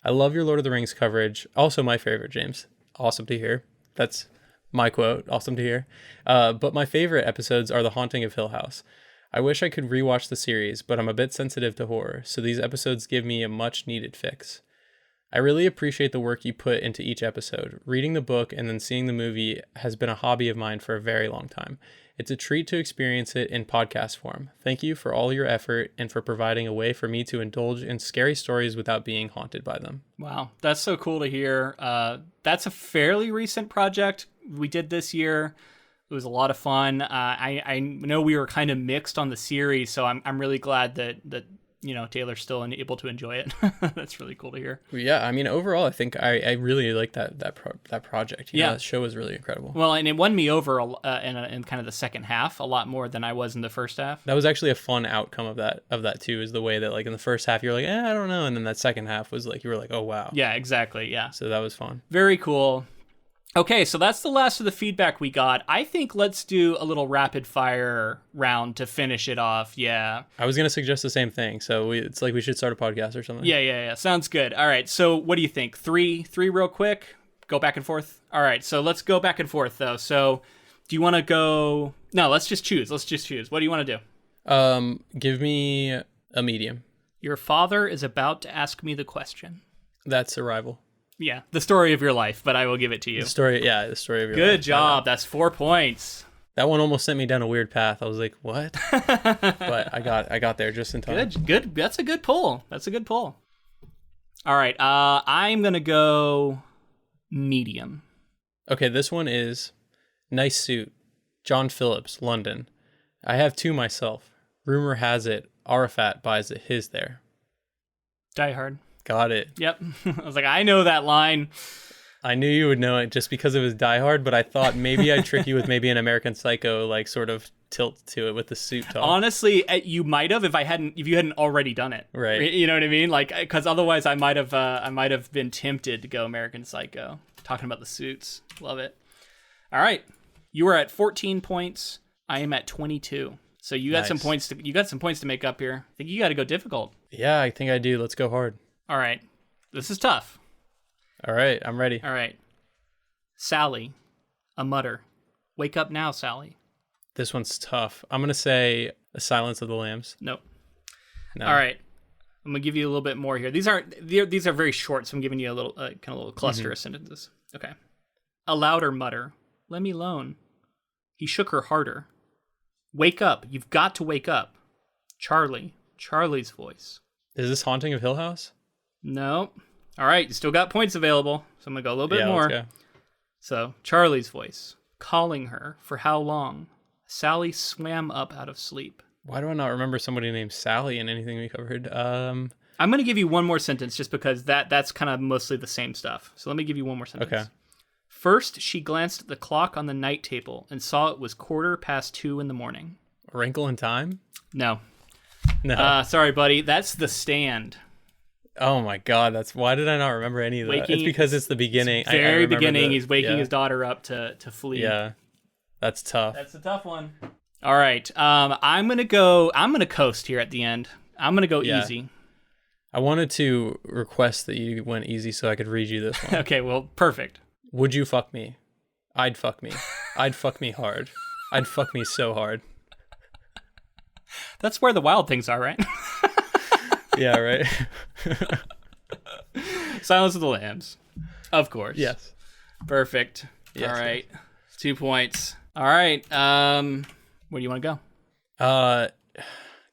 I love your Lord of the Rings coverage. Also my favorite, James. Awesome to hear. That's my quote. Awesome to hear. But my favorite episodes are The Haunting of Hill House. I wish I could rewatch the series, but I'm a bit sensitive to horror, so these episodes give me a much-needed fix. I really appreciate the work you put into each episode. Reading the book and then seeing the movie has been a hobby of mine for a very long time. It's a treat to experience it in podcast form. Thank you for all your effort and for providing a way for me to indulge in scary stories without being haunted by them. Wow, that's so cool to hear. That's a fairly recent project we did this year. It was a lot of fun. I know we were kind of mixed on the series, so I'm really glad that Taylor's still able to enjoy it. That's really cool to hear. Yeah, I mean, overall, I think I really like that project. Yeah, that show was really incredible. Well, and it won me over in kind of the second half a lot more than I was in the first half. That was actually a fun outcome of that too. Is the way that like in the first half you're like, I don't know, and then that second half was like you were like, oh wow. Yeah, exactly. Yeah. So that was fun. Very cool. Okay, so that's the last of the feedback we got. I think let's do a little rapid fire round to finish it off. Yeah. I was going to suggest the same thing. So it's like we should start a podcast or something. Yeah. Sounds good. All right. So what do you think? Three real quick? Go back and forth? All right. So let's go back and forth, though. So do you want to go... No, let's just choose. What do you want to do? Give me a medium. Your father is about to ask me the question. That's Arrival. Yeah, the story of your life, but I will give it to you. The story of your life. Good job. That's 4 points. That one almost sent me down a weird path. I was like, what? But I got there just in time. Good. That's a good pull. All right. I'm going to go medium. Okay, this one is nice suit. John Phillips, London. I have two myself. Rumor has it Arafat buys his there. Die Hard. Got it. Yep. I was like, I know that line. I knew you would know it just because it was Die Hard, but I thought maybe I'd trick you with maybe an American Psycho, like sort of tilt to it with the suit talk. Honestly, you might have if you hadn't already done it. Right. You know what I mean? Like, because otherwise I might have been tempted to go American Psycho. Talking about the suits. Love it. All right. You are at 14 points. I am at 22. So you got some points to make up here. I think you got to go difficult. Yeah, I think I do. Let's go hard. All right. This is tough. All right. I'm ready. All right. Sally, a mutter. Wake up now, Sally. This one's tough. I'm going to say A Silence of the Lambs. Nope. No. All right. I'm going to give you a little bit more here. These are very short, so I'm giving you a little kind of little cluster of sentences. Okay. A louder mutter. Let me alone. He shook her harder. Wake up. You've got to wake up. Charlie's voice. Is this Haunting of Hill House? No. All right, you still got points available, so I'm going to go a little bit more. Let's go. So, Charlie's voice, calling her. For how long? Sally swam up out of sleep. Why do I not remember somebody named Sally in anything we covered? I'm going to give you one more sentence just because that's kind of mostly the same stuff. So let me give you one more sentence. Okay. First, she glanced at the clock on the night table and saw it was 2:15 in the morning. A Wrinkle in Time? No. No. Sorry, buddy. That's The Stand. Oh my God, why did I not remember any of that? It's because it's the beginning. It's very beginning. He's waking his daughter up to flee. Yeah, that's tough. That's a tough one. All right, I'm gonna coast here at the end. I'm gonna go easy. I wanted to request that you went easy so I could read you this one. Okay, well, perfect. Would you fuck me? I'd fuck me. I'd fuck me hard. I'd fuck me so hard. That's where the wild things are, right? Yeah, right. Silence of the Lambs, of course. Yes. Perfect. Yes, all right. Yes. 2 points. All right. Where do you want to go?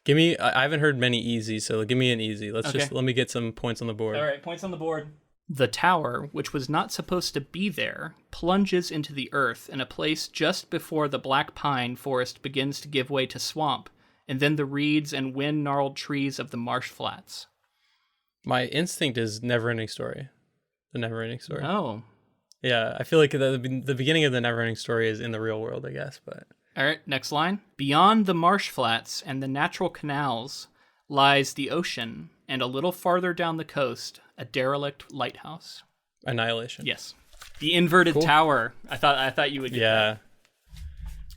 Give me. I haven't heard many easy, so give me an easy. Let me get some points on the board. All right, points on the board. The tower, which was not supposed to be there, plunges into the earth in a place just before the black pine forest begins to give way to swamp, and then the reeds and wind-gnarled trees of the marsh flats. My instinct is Neverending Story. The Neverending Story. Oh. Yeah, I feel like the beginning of the Neverending Story is in the real world, I guess. But all right, next line. Beyond the marsh flats and the natural canals lies the ocean, and a little farther down the coast, a derelict lighthouse. Annihilation. Yes. The inverted tower. I thought you would get that.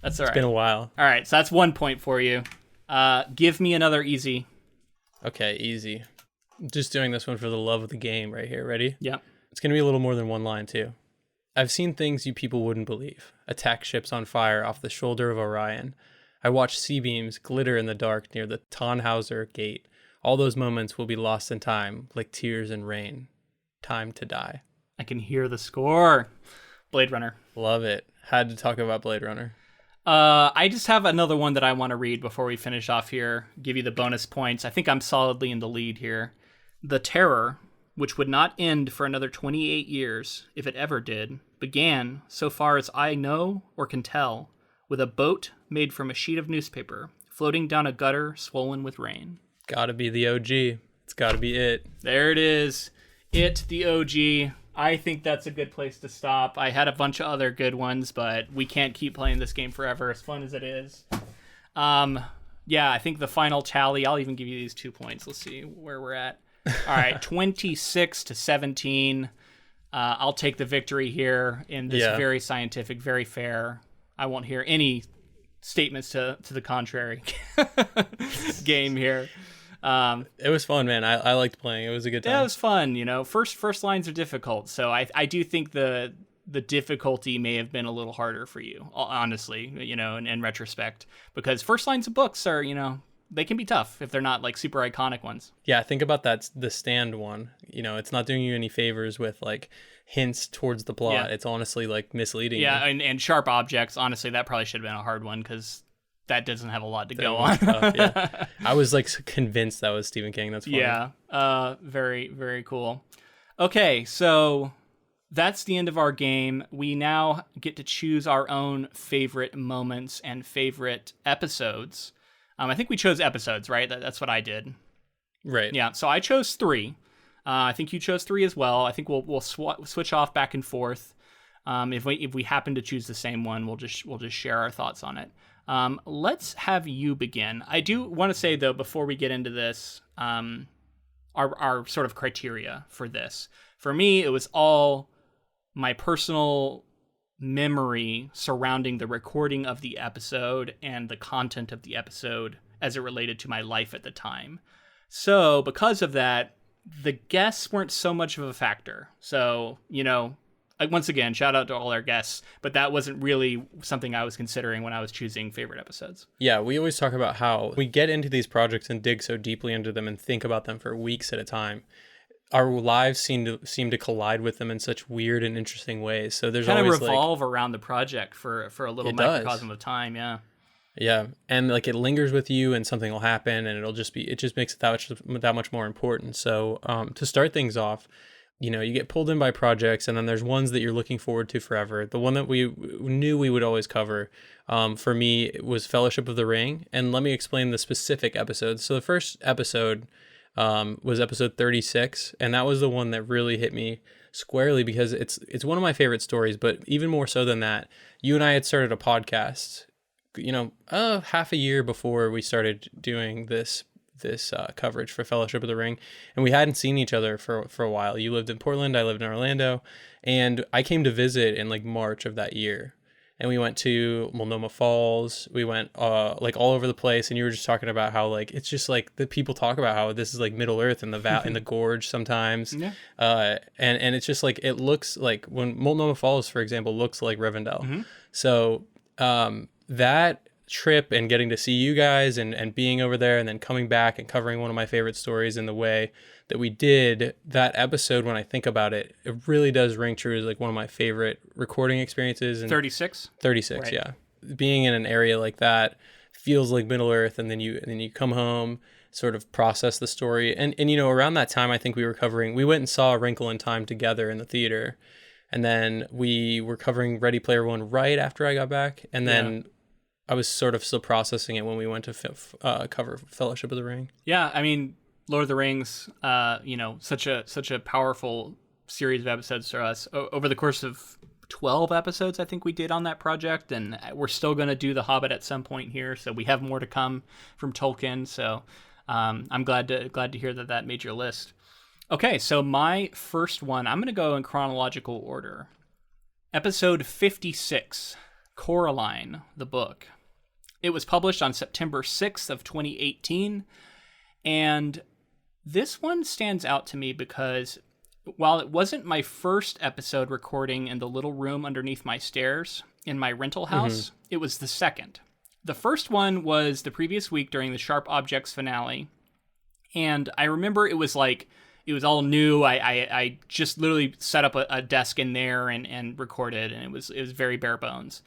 That's all right. It's been a while. All right, so that's 1 point for you. Give me another easy. Okay, easy. Just doing this one for the love of the game right here. Ready? Yeah. It's going to be a little more than one line, too. I've seen things you people wouldn't believe. Attack ships on fire off the shoulder of Orion. I watched sea-beams glitter in the dark near the Tannhauser Gate. All those moments will be lost in time, like tears in rain. Time to die. I can hear the score. Blade Runner. Love it. Had to talk about Blade Runner. I just have another one that I want to read before we finish off here. Give you the bonus points. I think I'm solidly in the lead here. The Terror, which would not end for another 28 years, if it ever did, began, so far as I know or can tell, with a boat made from a sheet of newspaper, floating down a gutter swollen with rain. Gotta be the OG. It's gotta be it. There it is. It, the OG. I think that's a good place to stop. I had a bunch of other good ones, but we can't keep playing this game forever, as fun as it is. Yeah, I think the final tally, I'll even give you these 2 points. Let's see where we're at. All right, 26-17. I'll take the victory here in this very scientific, very fair. I won't hear any statements to the contrary game here. It was fun, man. I liked playing. It was a good time. Yeah, it was fun. You know, first lines are difficult, so I do think the difficulty may have been a little harder for you, honestly. You know, in retrospect, because first lines of books are, you know, they can be tough if they're not like super iconic ones. Yeah, think about that. The Stand one. You know, it's not doing you any favors with like hints towards the plot. Yeah. It's honestly like misleading. Yeah, and sharp objects. Honestly, that probably should have been a hard one because that doesn't have a lot to go on. Yeah. I was like convinced that was Stephen King. That's funny. Yeah. Very, very cool. Okay, so that's the end of our game. We now get to choose our own favorite moments and favorite episodes. I think we chose episodes, right? That's what I did. Right. Yeah. So I chose 3. I think you chose 3 as well. I think we'll switch off back and forth. If we happen to choose the same one, we'll just share our thoughts on it. Let's have you begin. I do want to say though, before we get into this, our sort of criteria for this. For me, it was all my personal memory surrounding the recording of the episode and the content of the episode as it related to my life at the time. So because of that, the guests weren't so much of a factor. So, you know, once again, shout out to all our guests, but that wasn't really something I was considering when I was choosing favorite episodes. Yeah, we always talk about how we get into these projects and dig so deeply into them and think about them for weeks at a time. Our lives seem to collide with them in such weird and interesting ways. So there's kind always of revolve around the project for a little microcosm of time. Yeah. Yeah. And like it lingers with you and something will happen and it just makes it that much more important. So to start things off, you get pulled in by projects, and then there's ones that you're looking forward to forever. The one that we knew we would always cover, for me, it was Fellowship of the Ring. And let me explain the specific episodes. So the first episode was episode 36, and that was the one that really hit me squarely because it's one of my favorite stories. But even more so than that, you and I had started a podcast, half a year before we started doing this coverage for Fellowship of the Ring, and we hadn't seen each other for a while. You lived in Portland, I lived in Orlando, and I came to visit in like March of that year, and we went to Multnomah Falls. We went like all over the place, and you were just talking about how like it's just like the people talk about how this is like Middle Earth in the in the gorge sometimes. Yeah. And it's just like it looks like when Multnomah Falls, for example, looks like Rivendell. Mm-hmm. So that trip and getting to see you guys and being over there and then coming back and covering one of my favorite stories in the way that we did, that episode, when I think about it, it really does ring true as like one of my favorite recording experiences. And 36? 36, right. Yeah. Being in an area like that feels like Middle Earth, and then you come home, sort of process the story. And around that time, I think we went and saw A Wrinkle in Time together in the theater. And then we were covering Ready Player One right after I got back. And then I was sort of still processing it when we went to cover Fellowship of the Ring. Yeah, I mean, Lord of the Rings, such a powerful series of episodes for us. Over the course of 12 episodes, I think we did on that project, and we're still going to do The Hobbit at some point here, so we have more to come from Tolkien. So I'm glad to hear that made your list. Okay, so my first one, I'm going to go in chronological order. Episode 56, Coraline, the book. It was published on September 6th of 2018, and this one stands out to me because while it wasn't my first episode recording in the little room underneath my stairs in my rental house, it was the second. The first one was the previous week during the Sharp Objects finale, and I remember it was all new. I just literally set up a desk in there and recorded, and it was very bare bones.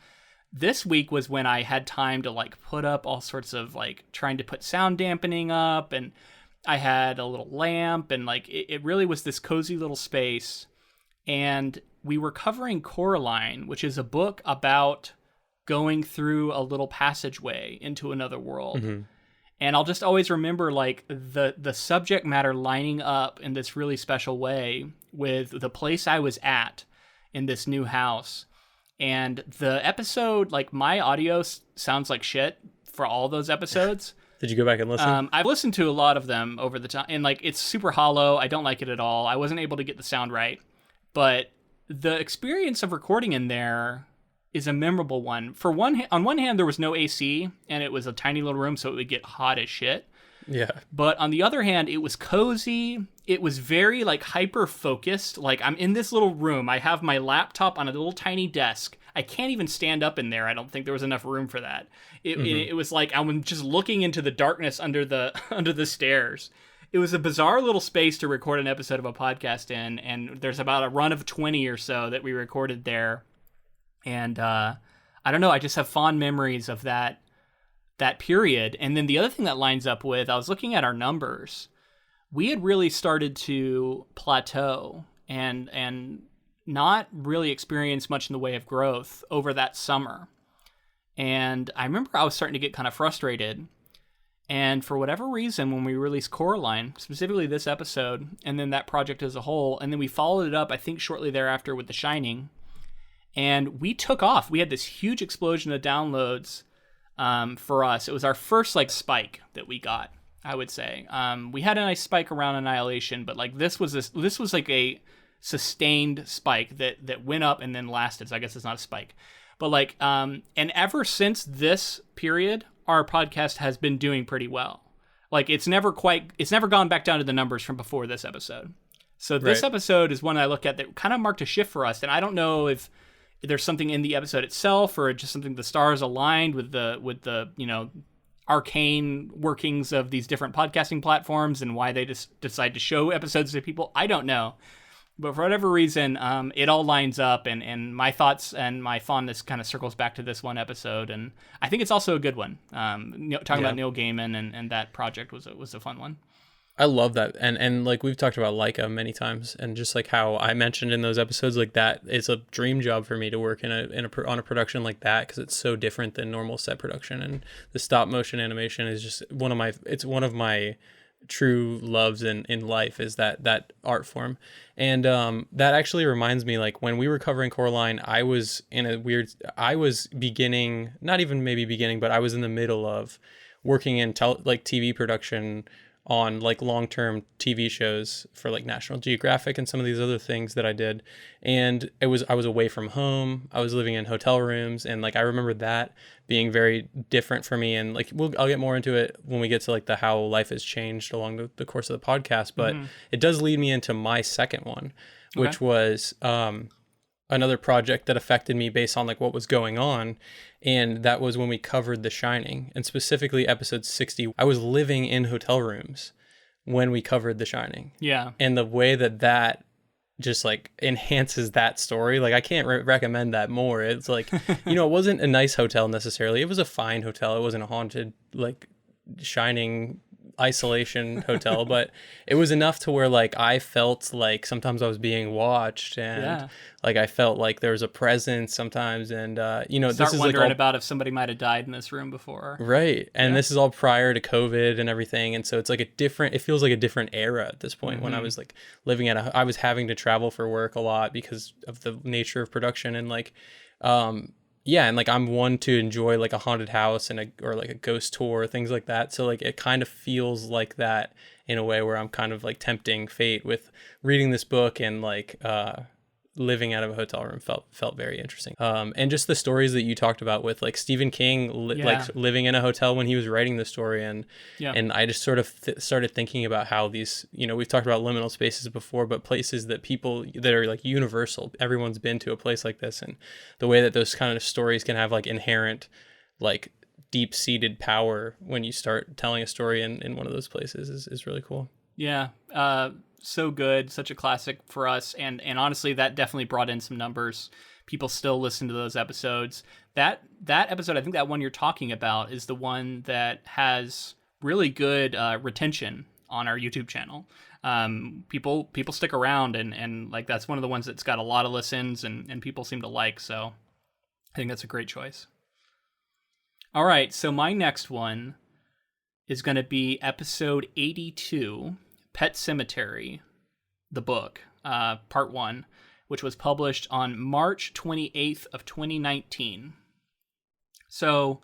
This week was when I had time to like put up all sorts of like trying to put sound dampening up, and I had a little lamp, and like it really was this cozy little space. And we were covering Coraline, which is a book about going through a little passageway into another world. Mm-hmm. And I'll just always remember like the subject matter lining up in this really special way with the place I was at in this new house. And the episode, like my audio sounds like shit for all those episodes. Did you go back and listen? I've listened to a lot of them over the time, and like it's super hollow. I don't like it at all. I wasn't able to get the sound right, but the experience of recording in there is a memorable one. On one hand, there was no AC, and it was a tiny little room, so it would get hot as shit. Yeah. But on the other hand, it was cozy. It was very like hyper focused. Like I'm in this little room. I have my laptop on a little tiny desk. I can't even stand up in there. I don't think there was enough room for that. It was like I'm just looking into the darkness under the stairs. It was a bizarre little space to record an episode of a podcast in, and there's about a run of 20 or so that we recorded there. And I don't know, I just have fond memories of that period. And then the other thing that lines up with, I was looking at our numbers. We had really started to plateau and not really experience much in the way of growth over that summer. And I remember I was starting to get kind of frustrated. And for whatever reason, when we released Coraline, specifically this episode, and then that project as a whole, and then we followed it up, I think shortly thereafter with The Shining, and we took off. We had this huge explosion of downloads for us. It was our first like spike that we got, I would say. We had a nice spike around Annihilation, but like this was like a sustained spike that went up and then lasted. So I guess it's not a spike, but like and ever since this period, our podcast has been doing pretty well. Like it's never gone back down to the numbers from before this episode. So this episode is one I look at that kind of marked a shift for us, and I don't know if there's something in the episode itself or just something the stars aligned with the arcane workings of these different podcasting platforms and why they just decide to show episodes to people. I don't know. But for whatever reason, it all lines up, and my thoughts and my fondness kind of circles back to this one episode, and I think it's also a good one. Talking about Neil Gaiman and that project was a fun one. I love that. And like we've talked about Leica many times, and just like how I mentioned in those episodes, like that it's a dream job for me to work on a production like that, because it's so different than normal set production. And the stop motion animation is just one of my true loves in life, is that art form. And that actually reminds me, like when we were covering Coraline, I was beginning, not even maybe beginning, but I was in the middle of working in like TV production on like long-term TV shows for like National Geographic and some of these other things that I did. And I was away from home. I was living in hotel rooms, and like I remember that being very different for me. And like I'll get more into it when we get to like the how life has changed along the course of the podcast, but it does lead me into my second one, which was another project that affected me based on like what was going on. And that was when we covered The Shining, and specifically episode 60. I was living in hotel rooms when we covered The Shining. Yeah. And the way that just like enhances that story, like I can't recommend that more. It's like, it wasn't a nice hotel necessarily. It was a fine hotel. It wasn't a haunted, like Shining isolation hotel, but it was enough to where like I felt like sometimes I was being watched, and like I felt like there was a presence sometimes. And Start this is wondering like about if somebody might have died in this room before, right? And this is all prior to COVID and everything, and so it's like it feels like a different era at this point. When I was like living I was having to travel for work a lot because of the nature of production, and like and like I'm one to enjoy like a haunted house or like a ghost tour, things like that. So like it kind of feels like that in a way, where I'm kind of like tempting fate with reading this book, and like living out of a hotel room felt very interesting. And just the stories that you talked about with like Stephen King, like living in a hotel when he was writing the story. And I just sort of started thinking about how these, we've talked about liminal spaces before, but places that people that are like universal, everyone's been to a place like this, and the way that those kind of stories can have like inherent, like deep-seated power when you start telling a story in one of those places is really cool. Yeah. So good, such a classic for us, and honestly, that definitely brought in some numbers. People still listen to those episodes. That episode, I think that one you're talking about, is the one that has really good retention on our YouTube channel. People stick around, and like that's one of the ones that's got a lot of listens, and people seem to like. So I think that's a great choice. All right, so my next one is going to be episode 82. Pet Sematary, the book, part 1, which was published on March 28th of 2019. So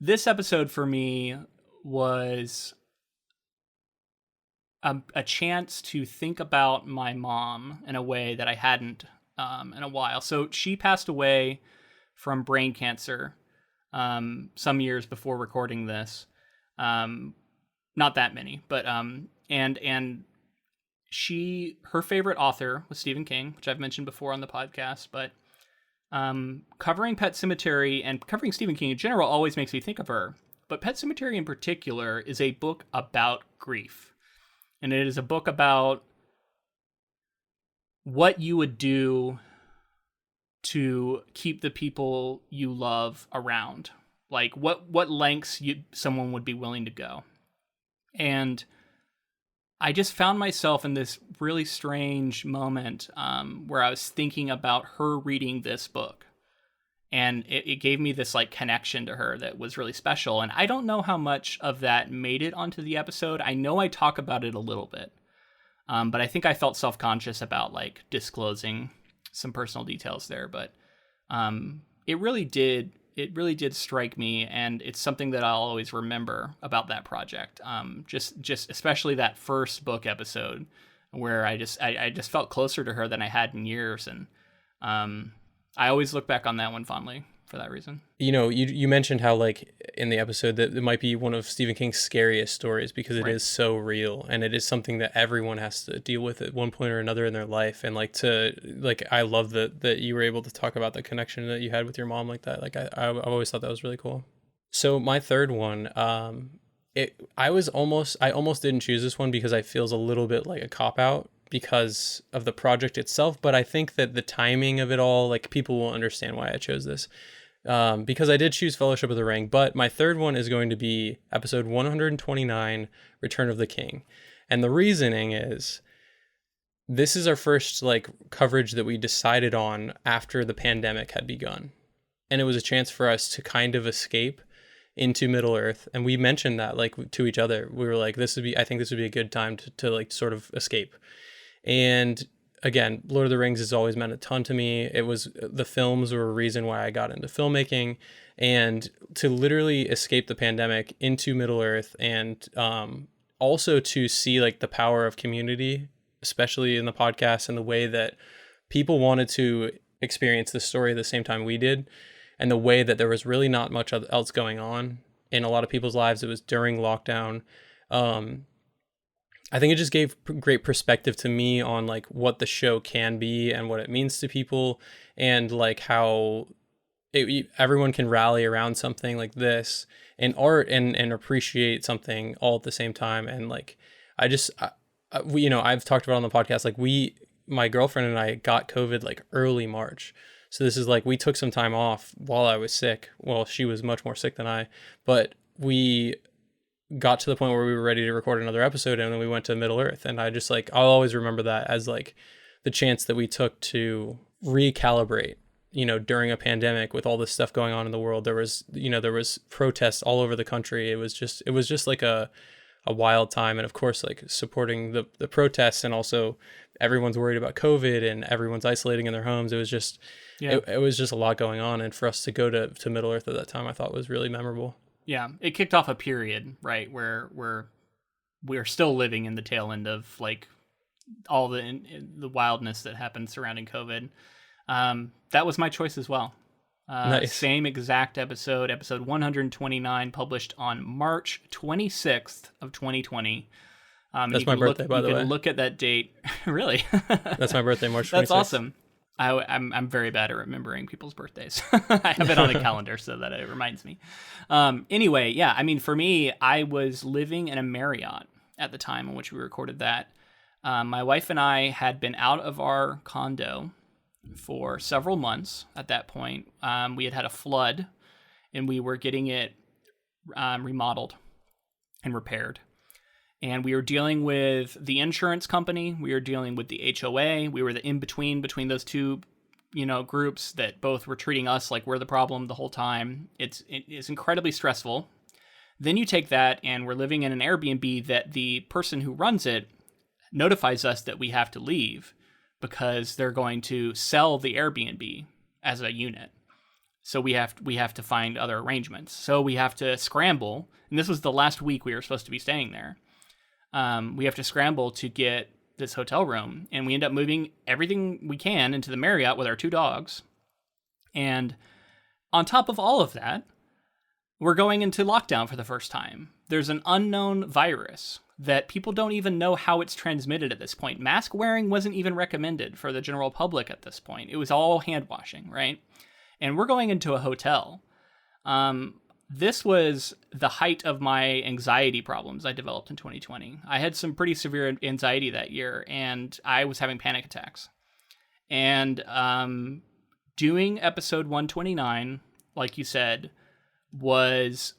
this episode for me was a chance to think about my mom in a way that I hadn't in a while. So she passed away from brain cancer some years before recording this. Not that many, but and her favorite author was Stephen King, which I've mentioned before on the podcast, but covering Pet Sematary and covering Stephen King in general always makes me think of her. But Pet Sematary in particular is a book about grief. And it is a book about what you would do to keep the people you love around. Like what lengths someone would be willing to go. And I just found myself in this really strange moment where I was thinking about her reading this book. And it gave me this like connection to her that was really special. And I don't know how much of that made it onto the episode. I know I talk about it a little bit. But I think I felt self-conscious about like disclosing some personal details there. But it really did strike me, and it's something that I'll always remember about that project. Just especially that first book episode where I just felt closer to her than I had in years, and I always look back on that one fondly for that reason. You mentioned how like in the episode that it might be one of Stephen King's scariest stories because it is so real, and it is something that everyone has to deal with at one point or another in their life. And I love that you were able to talk about the connection that you had with your mom like that. Like I've always thought that was really cool. So my third one, I almost didn't choose this one because I feels a little bit like a cop-out because of the project itself, but I think that the timing of it all, like people will understand why I chose this. Because I did choose Fellowship of the Ring, but my third one is going to be episode 129, Return of the King. And the reasoning is, this is our first like coverage that we decided on after the pandemic had begun. And it was a chance for us to kind of escape into Middle Earth. And we mentioned that like to each other. We were like, I think this would be a good time to like sort of escape. And again, Lord of the Rings has always meant a ton to me. The films were a reason why I got into filmmaking, and to literally escape the pandemic into Middle Earth, and also to see like the power of community, especially in the podcast, and the way that people wanted to experience the story at the same time we did, and the way that there was really not much else going on in a lot of people's lives. It was during lockdown. I think it just gave great perspective to me on like what the show can be and what it means to people, and like how everyone can rally around something like this and art and appreciate something all at the same time. And like, I've talked about on the podcast, like my girlfriend and I got COVID like early March. So this is like, we took some time off while I was sick. Well, she was much more sick than I, but we got to the point where we were ready to record another episode, and then we went to Middle Earth. And I just like, I'll always remember that as like the chance that we took to recalibrate, during a pandemic with all this stuff going on in the world. There was protests all over the country. It was just like a wild time. And of course, like supporting the protests, and also everyone's worried about COVID and everyone's isolating in their homes. It was just, it was just a lot going on. And for us to go to Middle Earth at that time, I thought was really memorable. Yeah, it kicked off a period, right, where we're still living in the tail end of like all the wildness that happened surrounding COVID. That was my choice as well. Nice. Same exact episode 129, published on March 26th of 2020. That's my birthday, by the way. You can look at that date. Really? That's my birthday, March 26th. That's awesome. I'm very bad at remembering people's birthdays. I have it on a calendar so that it reminds me. Anyway, yeah, I mean, for me, I was living in a Marriott at the time in which we recorded that. My wife and I had been out of our condo for several months at that point. We had a flood, and we were getting it remodeled and repaired. And we were dealing with the insurance company. We were dealing with the HOA. We were the in-between between those two, groups that both were treating us like we're the problem the whole time. It's incredibly stressful. Then you take that, and we're living in an Airbnb that the person who runs it notifies us that we have to leave because they're going to sell the Airbnb as a unit. So we have to find other arrangements. So we have to scramble. And this was the last week we were supposed to be staying there. We have to scramble to get this hotel room, and we end up moving everything we can into the Marriott with our two dogs. And on top of all of that, we're going into lockdown for the first time. There's an unknown virus that people don't even know how it's transmitted at this point. Mask wearing wasn't even recommended for the general public at this point. It was all hand washing, right? And we're going into a hotel. This was the height of my anxiety problems I developed in 2020. I had some pretty severe anxiety that year, and I was having panic attacks. And doing episode 129, like you said, was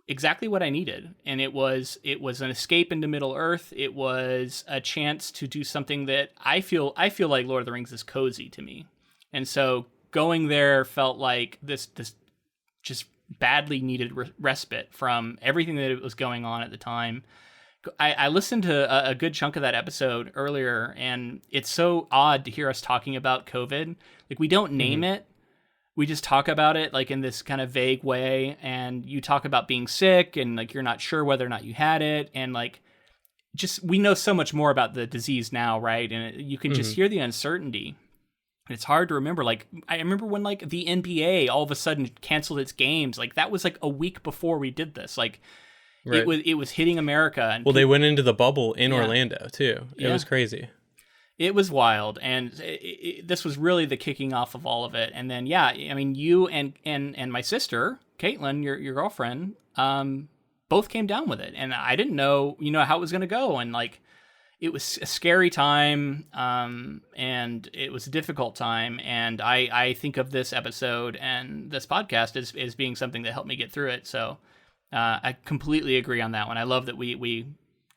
exactly what I needed. And it was an escape into Middle Earth. It was a chance to do something that I feel like Lord of the Rings is cozy to me. And so going there felt like this just badly needed respite from everything that was going on at the time. I listened to a good chunk of that episode earlier, and it's so odd to hear us talking about COVID. Like, we don't name it. We just talk about it like in this kind of vague way, and you talk about being sick and like you're not sure whether or not you had it, and like just we know so much more about the disease now, right? And you can just hear the uncertainty. It's hard to remember. Like, I remember when like the NBA all of a sudden canceled its games. Like, that was like a week before we did this. Like, right. it was hitting America. And they went into the bubble in Orlando too. It was crazy. It was wild, and this was really the kicking off of all of it. And then, I mean, you and my sister, Caitlin, your girlfriend, both came down with it, and I didn't know, how it was going to go, and like, it was a scary time, and it was a difficult time, and I think of this episode and this podcast as being something that helped me get through it. So I completely agree on that one. I love that we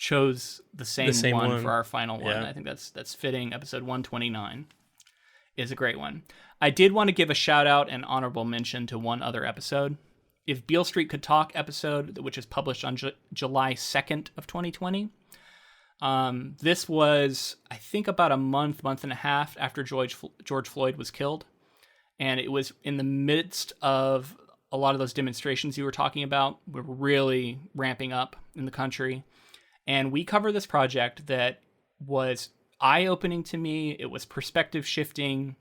chose the same one for our final one. Yeah. I think that's fitting. Episode 129 is a great one. I did want to give a shout out and honorable mention to one other episode. If Beale Street Could Talk episode, which is published on July 2nd of 2020. This was, I think, about a month and a half after George Floyd was killed. And it was in the midst of a lot of those demonstrations you were talking about. We're really ramping up in the country. And we cover this project that was eye-opening to me. It was perspective shifting.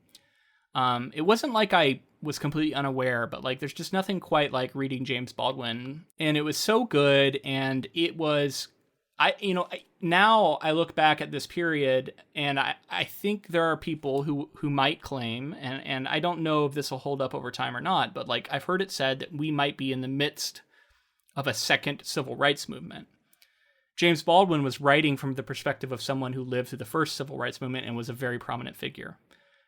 It wasn't like I was completely unaware, but like there's just nothing quite like reading James Baldwin. And it was so good, and it was now I look back at this period, and I think there are people who might claim, and I don't know if this will hold up over time or not, but like I've heard it said that we might be in the midst of a second civil rights movement. James Baldwin was writing from the perspective of someone who lived through the first civil rights movement and was a very prominent figure.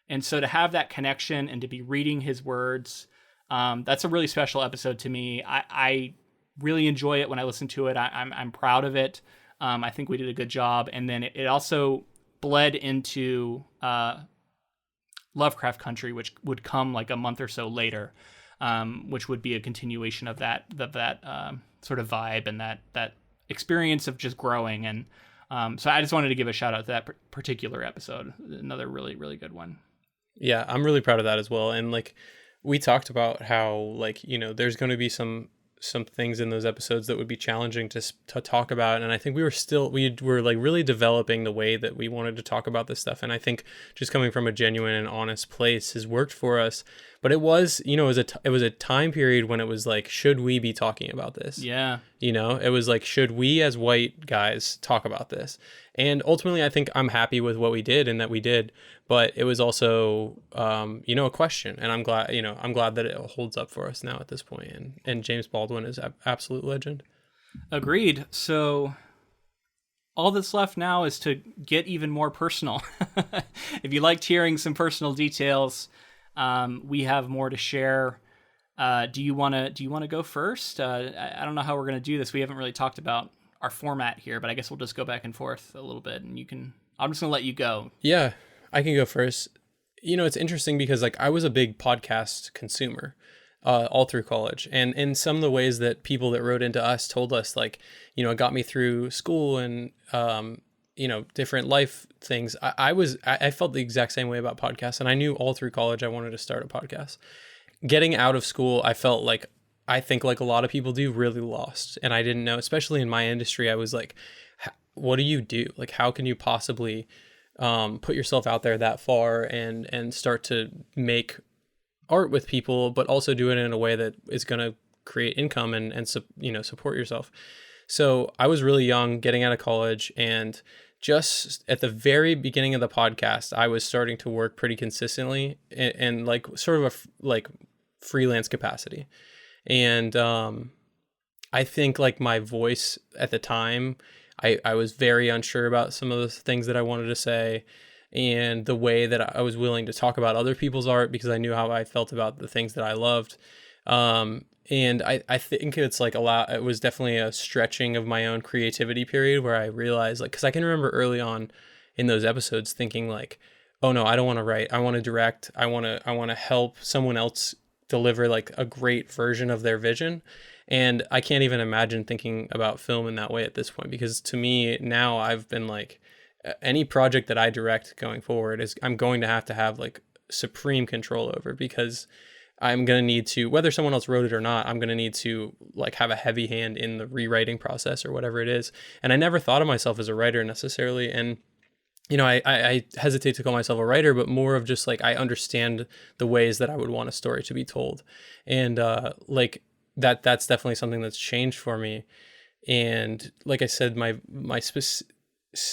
And so to have that connection and to be reading his words, that's a really special episode to me. I really enjoy it when I listen to it. I'm proud of it. I think we did a good job. And then it also bled into Lovecraft Country, which would come like a month or so later, which would be a continuation of that sort of vibe and that experience of just growing. And so I just wanted to give a shout out to that particular episode. Another really, really good one. Yeah, I'm really proud of that as well. And like we talked about how like, there's going to be some things in those episodes that would be challenging to talk about. And I think we were like really developing the way that we wanted to talk about this stuff. And I think just coming from a genuine and honest place has worked for us. But it was, it was a time period when it was like, should we be talking about this? Yeah. It was like, should we as white guys talk about this? And ultimately, I think I'm happy with what we did and that we did. But it was also, a question. And I'm glad that it holds up for us now at this point. And James Baldwin is an absolute legend. Agreed. So all that's left now is to get even more personal. If you liked hearing some personal details, we have more to share. Do you want to go first? I don't know how we're going to do this. We haven't really talked about our format here, but I guess we'll just go back and forth a little bit, and I'm just going to let you go. Yeah, I can go first. It's interesting because like I was a big podcast consumer all through college, and in some of the ways that people that wrote into us told us, like, it got me through school and different life things. I felt the exact same way about podcasts, and I knew all through college I wanted to start a podcast. Getting out of school, I felt like, I think like a lot of people do, really lost. And I didn't know, especially in my industry, I was like, what do you do? Like, how can you possibly put yourself out there that far and start to make art with people, but also do it in a way that is going to create income and support yourself. So I was really young, getting out of college, and just at the very beginning of the podcast, I was starting to work pretty consistently and like sort of a freelance capacity. And I think like my voice at the time, I was very unsure about some of the things that I wanted to say and the way that I was willing to talk about other people's art because I knew how I felt about the things that I loved. And I think it's like it was definitely a stretching of my own creativity period where I realized, like, because I can remember early on in those episodes thinking like, oh no, I don't want to write. I want to direct. I want to help someone else deliver like a great version of their vision. And I can't even imagine thinking about film in that way at this point, because to me now I've been like, any project that I direct going forward I'm going to have like supreme control over, because I'm going to need to, whether someone else wrote it or not, I'm going to need to like have a heavy hand in the rewriting process or whatever it is. And I never thought of myself as a writer necessarily. And I hesitate to call myself a writer, but more of just like, I understand the ways that I would want a story to be told. And like that's definitely something that's changed for me. And like I said,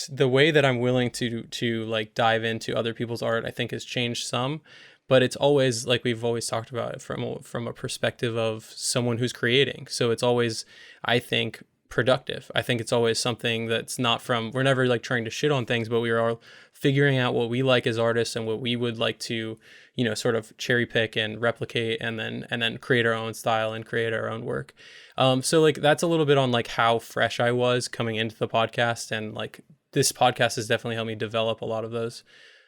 the way that I'm willing to like dive into other people's art, I think has changed some, but it's always like we've always talked about it from a perspective of someone who's creating. So it's always, I think, productive. I think it's always something that's not from, we're never like trying to shit on things, but we are all figuring out what we like as artists and what we would like to, sort of cherry pick and replicate, and then create our own style and create our own work. So like that's a little bit on like how fresh I was coming into the podcast, and like this podcast has definitely helped me develop a lot of those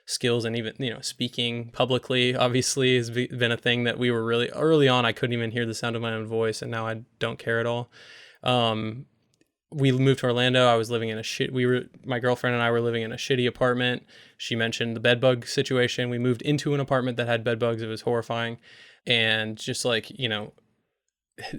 skills. And even speaking publicly obviously has been a thing that we were really early on. I couldn't even hear the sound of my own voice, and now I don't care at all. We moved to Orlando. I was living in my girlfriend and I were living in a shitty apartment. She mentioned the bed bug situation. We moved into an apartment that had bed bugs. It was horrifying. And just like,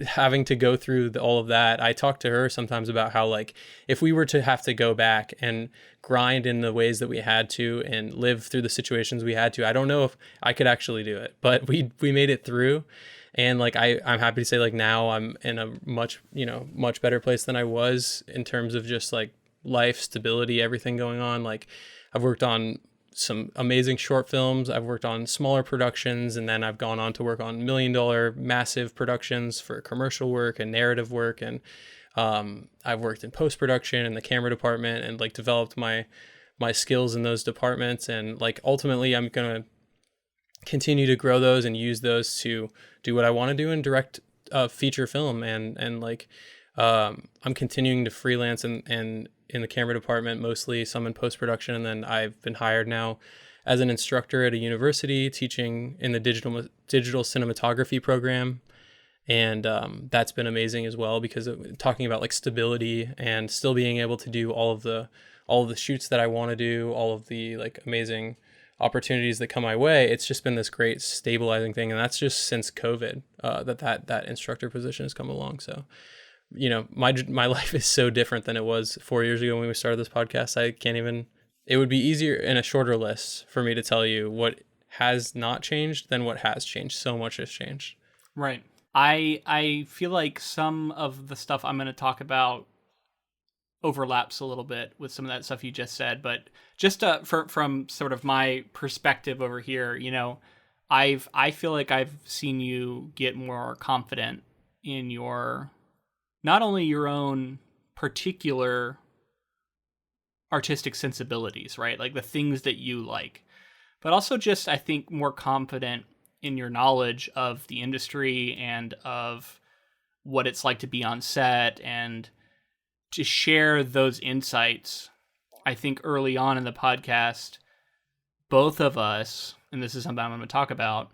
having to go through all of that, I talk to her sometimes about how, like, if we were to have to go back and grind in the ways that we had to and live through the situations we had to, I don't know if I could actually do it, but we made it through. And like, I'm happy to say, like, now I'm in a much better place than I was in terms of just like life stability, everything going on. Like, I've worked on some amazing short films. I've worked on smaller productions, and then I've gone on to work on $1 million massive productions for commercial work and narrative work. And I've worked in post-production in the camera department, and like developed my skills in those departments. And like, ultimately I'm going to continue to grow those and use those to do what I want to do and direct feature film. And like, I'm continuing to freelance and in the camera department, mostly some in post-production. And then I've been hired now as an instructor at a university teaching in the digital cinematography program. And that's been amazing as well, because talking about like stability and still being able to do all of the shoots that I want to do, all of the like amazing opportunities that come my way. It's just been this great stabilizing thing. And that's just since COVID, that instructor position has come along. So, my life is so different than it was 4 years ago when we started this podcast. It would be easier in a shorter list for me to tell you what has not changed than what has changed. So much has changed. Right. I feel like some of the stuff I'm going to talk about overlaps a little bit with some of that stuff you just said, but just from sort of my perspective over here, I feel like I've seen you get more confident in your, not only your own particular artistic sensibilities, right? Like the things that you like, but also just, I think, more confident in your knowledge of the industry and of what it's like to be on set, and to share those insights. I think early on in the podcast, both of us, and this is something I'm going to talk about,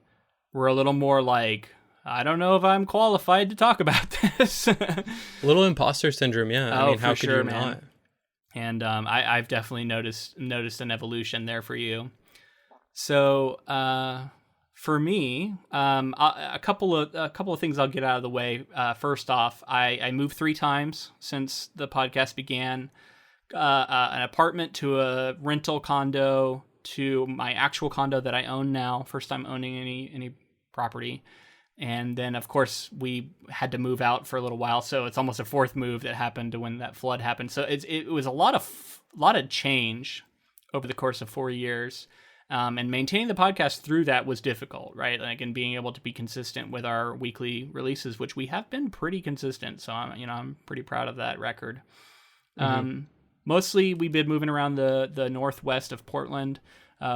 were a little more like, I don't know if I'm qualified to talk about this. A little imposter syndrome, yeah. I mean, how could you not? And I've definitely noticed an evolution there for you. So for me, a couple of things I'll get out of the way. First off, I moved 3 times since the podcast began. An apartment to a rental condo to my actual condo that I own now. First time owning any property. And then, of course, we had to move out for a little while, so it's almost a 4th move that happened when that flood happened. So it was a lot of change over the course of 4 years, and maintaining the podcast through that was difficult, right? Like, and being able to be consistent with our weekly releases, which we have been pretty consistent. So I'm pretty proud of that record. Mm-hmm. Mostly, we've been moving around the northwest of Portland.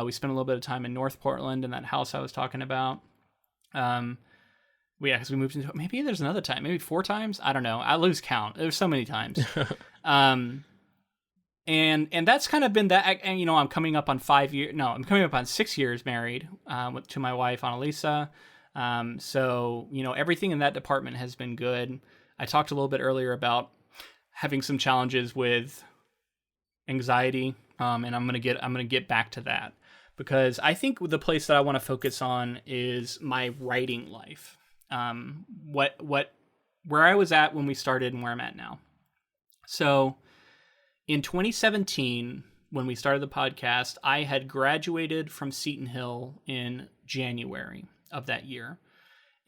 We spent a little bit of time in North Portland in that house I was talking about. Because we moved into, maybe there's another time, maybe 4 times. I don't know. I lose count. There's so many times. And that's kind of been that. And I'm coming up on 5 years. No, I'm coming up on 6 years married to my wife Annalisa. So everything in that department has been good. I talked a little bit earlier about having some challenges with anxiety, and I'm gonna get back to that, because I think the place that I want to focus on is my writing life. Where I was at when we started and where I'm at now. So in 2017, when we started the podcast, I had graduated from Seton Hill in January of that year.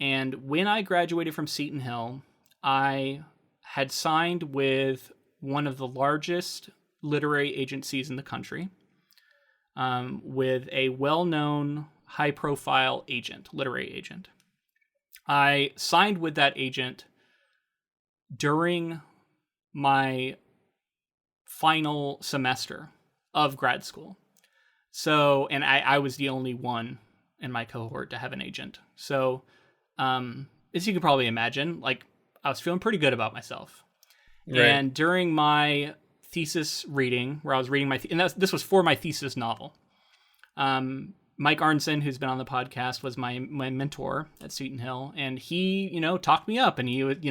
And when I graduated from Seton Hill, I had signed with one of the largest literary agencies in the country, with a well-known, high-profile literary agent. I signed with that agent during my final semester of grad school. So, and I was the only one in my cohort to have an agent. So, as you can probably imagine, like, I was feeling pretty good about myself. Right. And during my thesis reading, where I was reading this was for my thesis novel. Mike Arnson, who's been on the podcast, was my mentor at Seton Hill, and he, talked me up, and he would,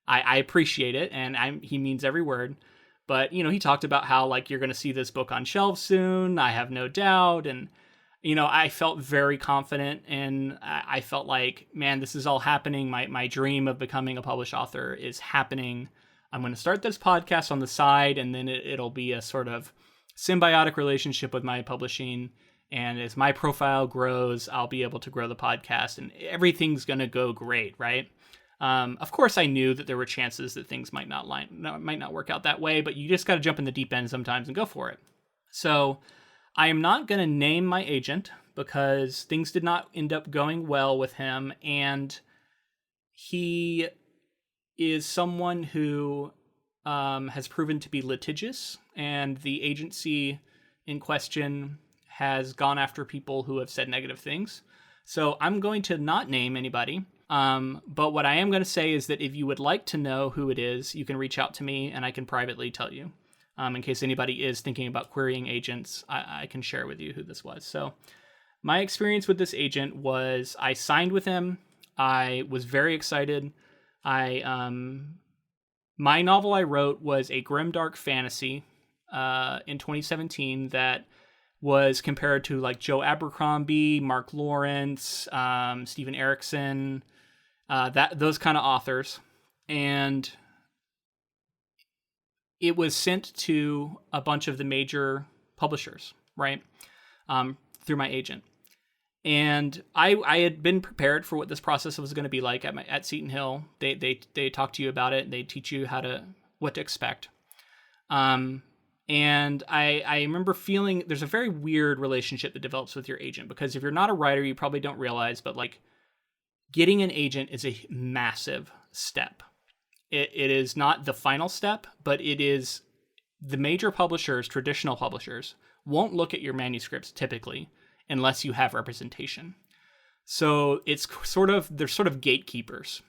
I appreciate it, and he means every word. But, he talked about how, like, you're going to see this book on shelves soon. I have no doubt. And, I felt very confident, and I felt like, man, this is all happening. My dream of becoming a published author is happening. I'm going to start this podcast on the side, and then it'll be a sort of symbiotic relationship with my publishing. And as my profile grows, I'll be able to grow the podcast, and everything's going to go great, right? Of course, I knew that there were chances that things might not work out that way, but you just got to jump in the deep end sometimes and go for it. So I am not going to name my agent because things did not end up going well with him, and he is someone who has proven to be litigious, and the agency in question has gone after people who have said negative things. So I'm going to not name anybody. But what I am going to say is that if you would like to know who it is, you can reach out to me and I can privately tell you. In case anybody is thinking about querying agents, I can share with you who this was. So my experience with this agent was I signed with him. I was very excited. My novel I wrote was a grimdark fantasy in 2017 that was compared to like Joe Abercrombie, Mark Lawrence, Stephen Erickson, those kind of authors. And it was sent to a bunch of the major publishers, right? Through my agent. And I had been prepared for what this process was going to be like at Seton Hill. They talk to you about it. They teach you what to expect. And I remember feeling there's a very weird relationship that develops with your agent, because if you're not a writer, you probably don't realize, but like getting an agent is a massive step. It is not the final step, but it is the major publishers, traditional publishers, won't look at your manuscripts typically unless you have representation. So they're sort of gatekeepers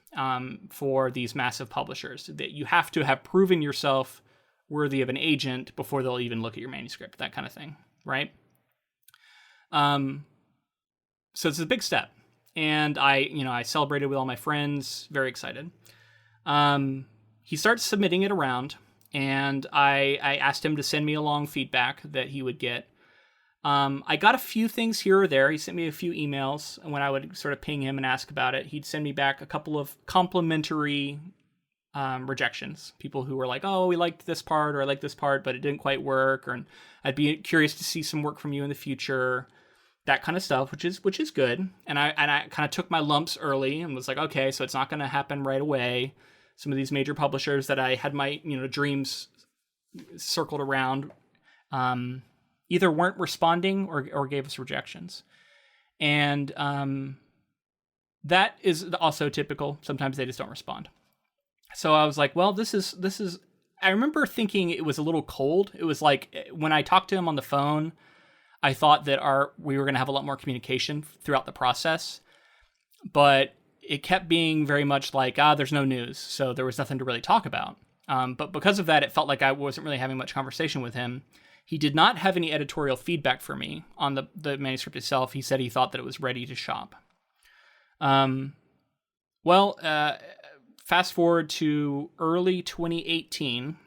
for these massive publishers, that you have to have proven yourself worthy of an agent before they'll even look at your manuscript, that kind of thing, right? So it's a big step. And I celebrated with all my friends, very excited. He starts submitting it around, and I asked him to send me along feedback that he would get. I got a few things here or there. He sent me a few emails, and when I would sort of ping him and ask about it, he'd send me back a couple of complimentary rejections. People who were like, oh, we liked this part, or I liked this part, but it didn't quite work, or I'd be curious to see some work from you in the future. That kind of stuff, which is good. And I kind of took my lumps early and was like, okay, so it's not going to happen right away. Some of these major publishers that I had my dreams circled around either weren't responding or gave us rejections. And that is also typical. Sometimes they just don't respond. So I was like, well, this is. I remember thinking it was a little cold. It was like when I talked to him on the phone, I thought that we were going to have a lot more communication throughout the process, but it kept being very much like, there's no news, so there was nothing to really talk about. But because of that, it felt like I wasn't really having much conversation with him. He did not have any editorial feedback for me on the manuscript itself. He said he thought that it was ready to shop. Fast forward to early 2018,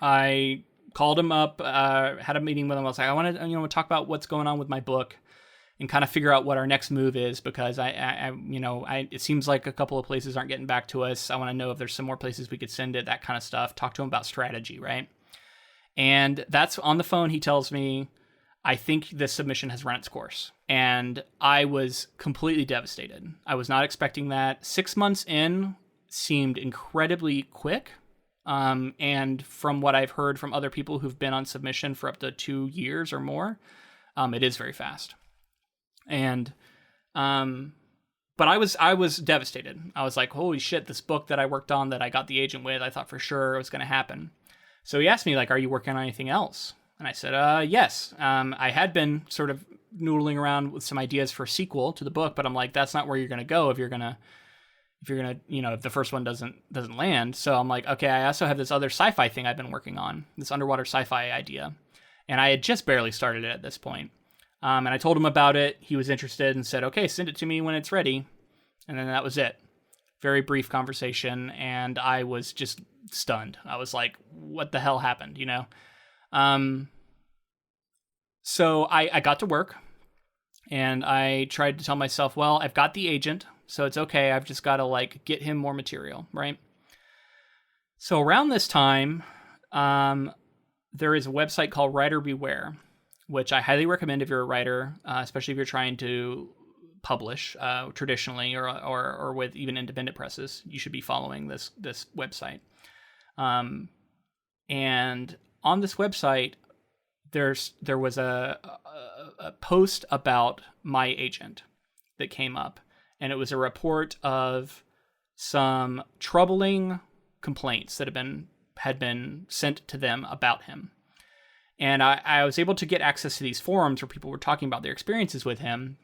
I called him up, had a meeting with him. I was like, I want to, talk about what's going on with my book and kind of figure out what our next move is, because it seems like a couple of places aren't getting back to us. I want to know if there's some more places we could send it, that kind of stuff. Talk to him about strategy, right? And that's on the phone. He tells me, I think this submission has run its course. And I was completely devastated. I was not expecting that. 6 months in seemed incredibly quick. And from what I've heard from other people who've been on submission for up to 2 years or more, it is very fast. And But I was devastated. I was like, holy shit, this book that I worked on that I got the agent with, I thought for sure it was going to happen. So he asked me, like, are you working on anything else? And I said, yes. I had been sort of noodling around with some ideas for a sequel to the book, but I'm like, that's not where you're going to go if you're going to, if the first one doesn't land. So I'm like, okay, I also have this other sci-fi thing I've been working on, this underwater sci-fi idea. And I had just barely started it at this point. And I told him about it. He was interested and said, okay, send it to me when it's ready. And then that was it. Very brief conversation. And I was just stunned. I was like, what the hell happened, So I got to work and I tried to tell myself, well, I've got the agent, so it's okay. I've just got to like get him more material, right? So around this time, there is a website called Writer Beware, which I highly recommend if you're a writer, especially if you're trying to publish traditionally or with even independent presses. You should be following this website. And on this website, there was a post about my agent that came up, and it was a report of some troubling complaints that had been sent to them about him. And I was able to get access to these forums where people were talking about their experiences with him,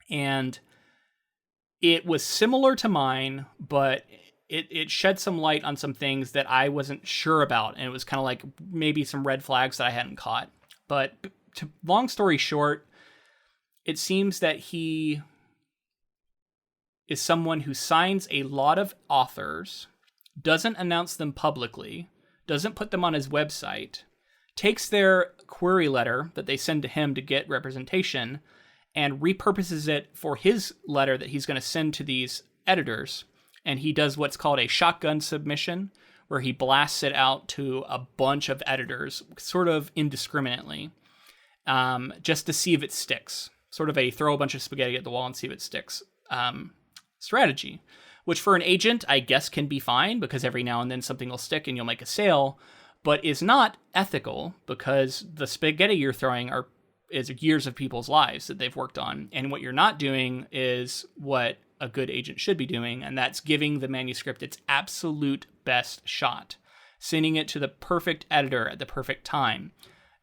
and it was similar to mine, but it shed some light on some things that I wasn't sure about, and it was kind of like maybe some red flags that I hadn't caught. But long story short, it seems that he is someone who signs a lot of authors, doesn't announce them publicly, doesn't put them on his website, takes their query letter that they send to him to get representation and repurposes it for his letter that he's going to send to these editors. And he does what's called a shotgun submission, where he blasts it out to a bunch of editors sort of indiscriminately, just to see if it sticks. Sort of a throw a bunch of spaghetti at the wall and see if it sticks strategy, which for an agent, I guess, can be fine because every now and then something will stick and you'll make a sale, but is not ethical because the spaghetti you're throwing is years of people's lives that they've worked on. And what you're not doing is what a good agent should be doing, and that's giving the manuscript its absolute best shot, sending it to the perfect editor at the perfect time,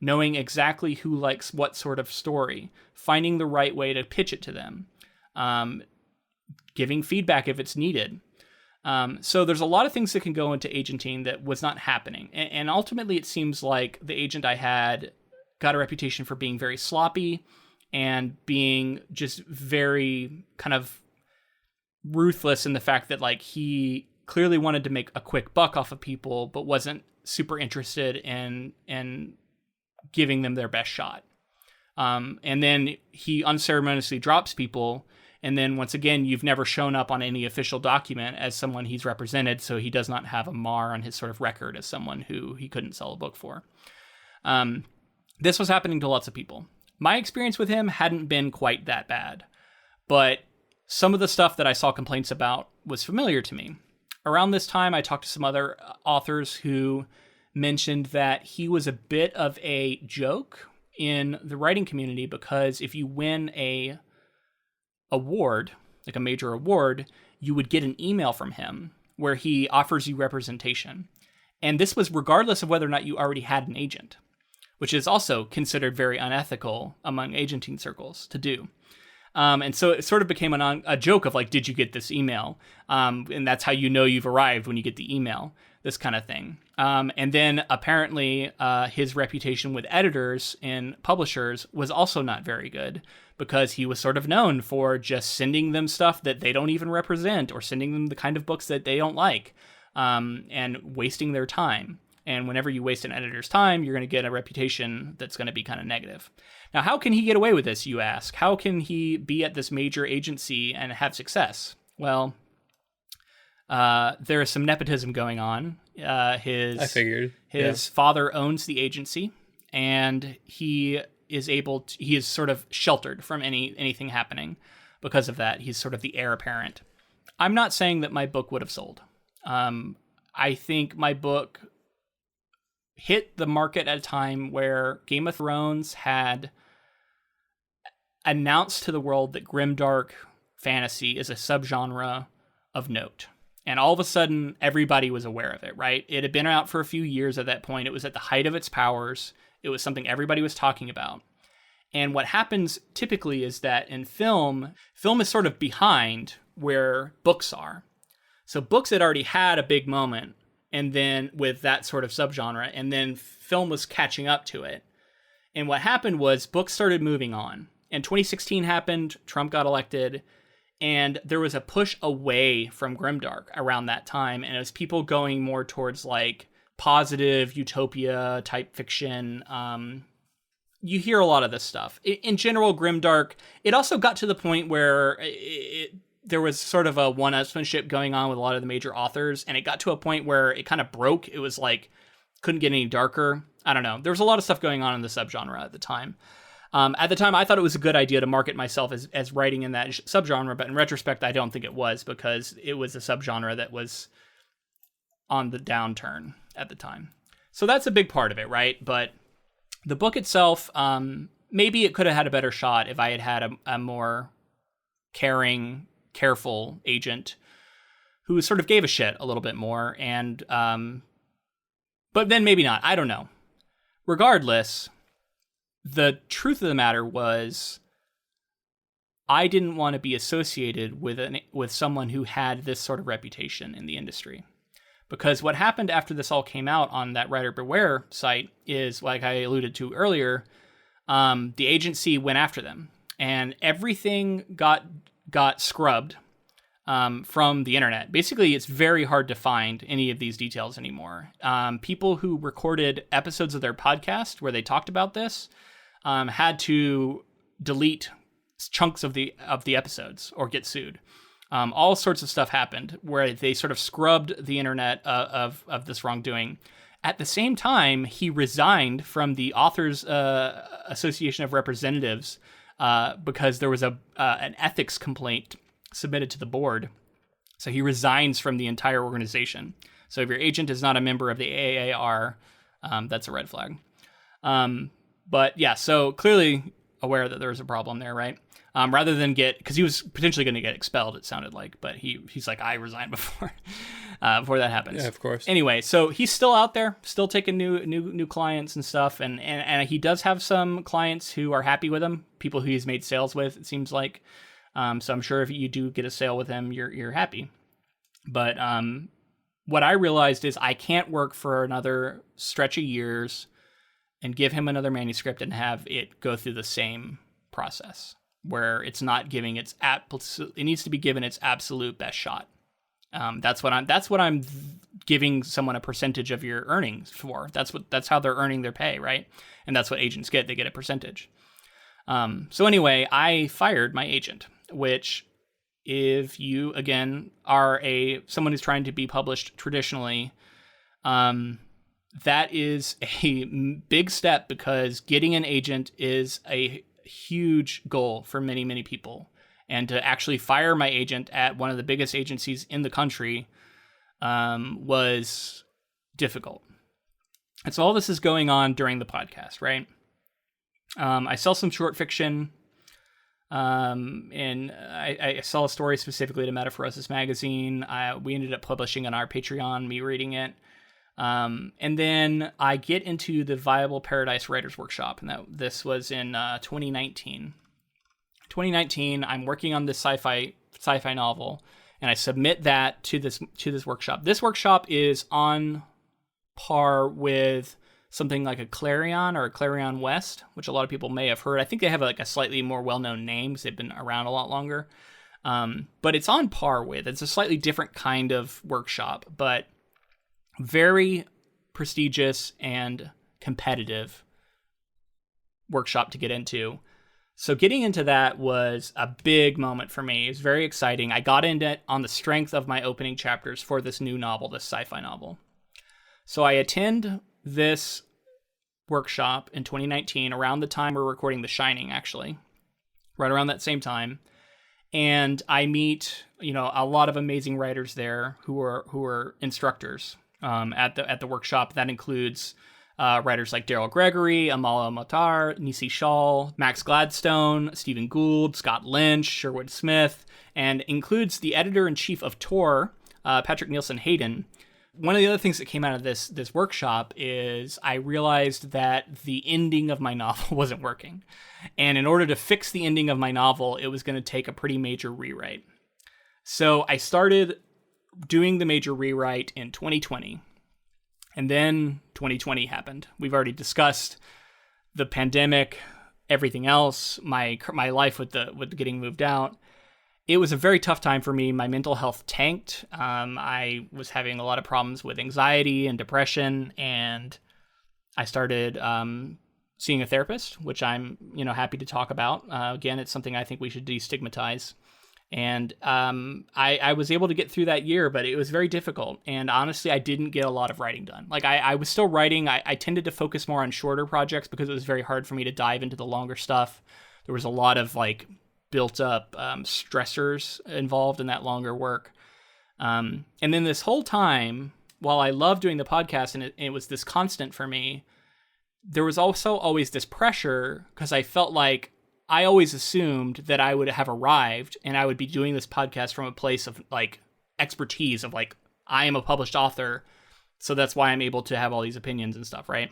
knowing exactly who likes what sort of story, finding the right way to pitch it to them, giving feedback if it's needed. So there's a lot of things that can go into agenting that was not happening. And ultimately, it seems like the agent I had got a reputation for being very sloppy and being just very kind of ruthless in the fact that like he clearly wanted to make a quick buck off of people, but wasn't super interested in giving them their best shot. And then he unceremoniously drops people. And then once again, you've never shown up on any official document as someone he's represented, so he does not have a mar on his sort of record as someone who he couldn't sell a book for. This was happening to lots of people. My experience with him hadn't been quite that bad, but some of the stuff that I saw complaints about was familiar to me. Around this time, I talked to some other authors who mentioned that he was a bit of a joke in the writing community because if you win a award, like a major award, you would get an email from him where he offers you representation. And this was regardless of whether or not you already had an agent, which is also considered very unethical among agenting circles to do. And so it sort of became a joke of like, did you get this email? And that's how you know you've arrived when you get the email, this kind of thing. And then apparently his reputation with editors and publishers was also not very good because he was sort of known for just sending them stuff that they don't even represent or sending them the kind of books that they don't like and wasting their time. And whenever you waste an editor's time, you're going to get a reputation that's going to be kind of negative. Now, how can he get away with this, you ask? How can he be at this major agency and have success? Well, there is some nepotism going on. I figured. His father owns the agency, and he is sort of sheltered from anything happening because of that. He's sort of the heir apparent. I'm not saying that my book would have sold. I think my book hit the market at a time where Game of Thrones had announced to the world that grimdark fantasy is a subgenre of note. And all of a sudden, everybody was aware of it, right? It had been out for a few years at that point. It was at the height of its powers. It was something everybody was talking about. And what happens typically is that in film is sort of behind where books are. So books had already had a big moment, and then with that sort of subgenre, and then film was catching up to it. And what happened was books started moving on. And 2016 happened, Trump got elected, and there was a push away from grimdark around that time, and it was people going more towards like positive utopia type fiction. You hear a lot of this stuff. In general, grimdark, it also got to the point where there was sort of a one-upsmanship going on with a lot of the major authors, and it got to a point where it kind of broke. It was like, couldn't get any darker. I don't know. There was a lot of stuff going on in the subgenre at the time. At the time, I thought it was a good idea to market myself as writing in that subgenre, but in retrospect, I don't think it was, because it was a subgenre that was on the downturn at the time. So that's a big part of it, right? But the book itself, maybe it could have had a better shot if I had had a more caring, careful agent who sort of gave a shit a little bit more, and but then maybe not. I don't know. Regardless, the truth of the matter was I didn't want to be associated with someone who had this sort of reputation in the industry. Because what happened after this all came out on that Writer Beware site is, like I alluded to earlier, the agency went after them. And everything got scrubbed from the internet. Basically, it's very hard to find any of these details anymore. People who recorded episodes of their podcast where they talked about this had to delete chunks of the episodes or get sued. All sorts of stuff happened where they sort of scrubbed the internet of this wrongdoing. At the same time, he resigned from the Authors Association of Representatives because there was an ethics complaint submitted to the board. So he resigns from the entire organization. So if your agent is not a member of the AAR, that's a red flag. But yeah, so clearly aware that there was a problem there, right? Rather than because he was potentially going to get expelled, it sounded like, but he's like, I resigned before that happens. Yeah, of course. Anyway, so he's still out there, still taking new clients and stuff, and he does have some clients who are happy with him, people who he's made sales with, it seems like. So I'm sure if you do get a sale with him, you're happy. But what I realized is I can't work for another stretch of years and give him another manuscript and have it go through the same process where it's not giving it needs to be given its absolute best shot. That's what I'm giving someone a percentage of your earnings for. That's how they're earning their pay, right? And that's what agents get. They get a percentage. So anyway, I fired my agent, which if you, again, are someone who's trying to be published traditionally, that is a big step because getting an agent is a huge goal for many, many people. And to actually fire my agent at one of the biggest agencies in the country was difficult. And so all this is going on during the podcast, right? I sell some short fiction, and I sell a story specifically to Metaphorosis magazine. We ended up publishing on our Patreon, me reading it. And then I get into the Viable Paradise Writers Workshop, and this was in 2019. 2019, I'm working on this sci-fi novel, and I submit that to this workshop. This workshop is on par with something like a Clarion or a Clarion West, which a lot of people may have heard. I think they have like a slightly more well-known name because they've been around a lot longer. But it's on par with. It's a slightly different kind of workshop, but very prestigious and competitive workshop to get into. So getting into that was a big moment for me. It was very exciting. I got into it on the strength of my opening chapters for this new novel, this sci-fi novel. So I attend this workshop in 2019, around the time we're recording The Shining, actually, right around that same time. And I meet, a lot of amazing writers there who are instructors at the workshop. That includes writers like Daryl Gregory, Amal El-Matar, Nisi Shawl, Max Gladstone, Stephen Gould, Scott Lynch, Sherwood Smith, and includes the editor-in-chief of Tor, Patrick Nielsen Hayden. One of the other things that came out of this workshop is I realized that the ending of my novel wasn't working. And in order to fix the ending of my novel, it was going to take a pretty major rewrite. So I started doing the major rewrite in 2020. And then 2020 happened. We've already discussed the pandemic, everything else, my life with getting moved out. It was a very tough time for me. My mental health tanked. I was having a lot of problems with anxiety and depression, and I started seeing a therapist, which I'm happy to talk about. Again, it's something I think we should destigmatize. And I was able to get through that year, but it was very difficult. And honestly, I didn't get a lot of writing done. Like I was still writing. I tended to focus more on shorter projects because it was very hard for me to dive into the longer stuff. There was a lot of built up stressors involved in that longer work. And then this whole time, while I loved doing the podcast and it was this constant for me, there was also always this pressure because I felt like I always assumed that I would have arrived and I would be doing this podcast from a place of expertise of I am a published author. So that's why I'm able to have all these opinions and stuff. Right.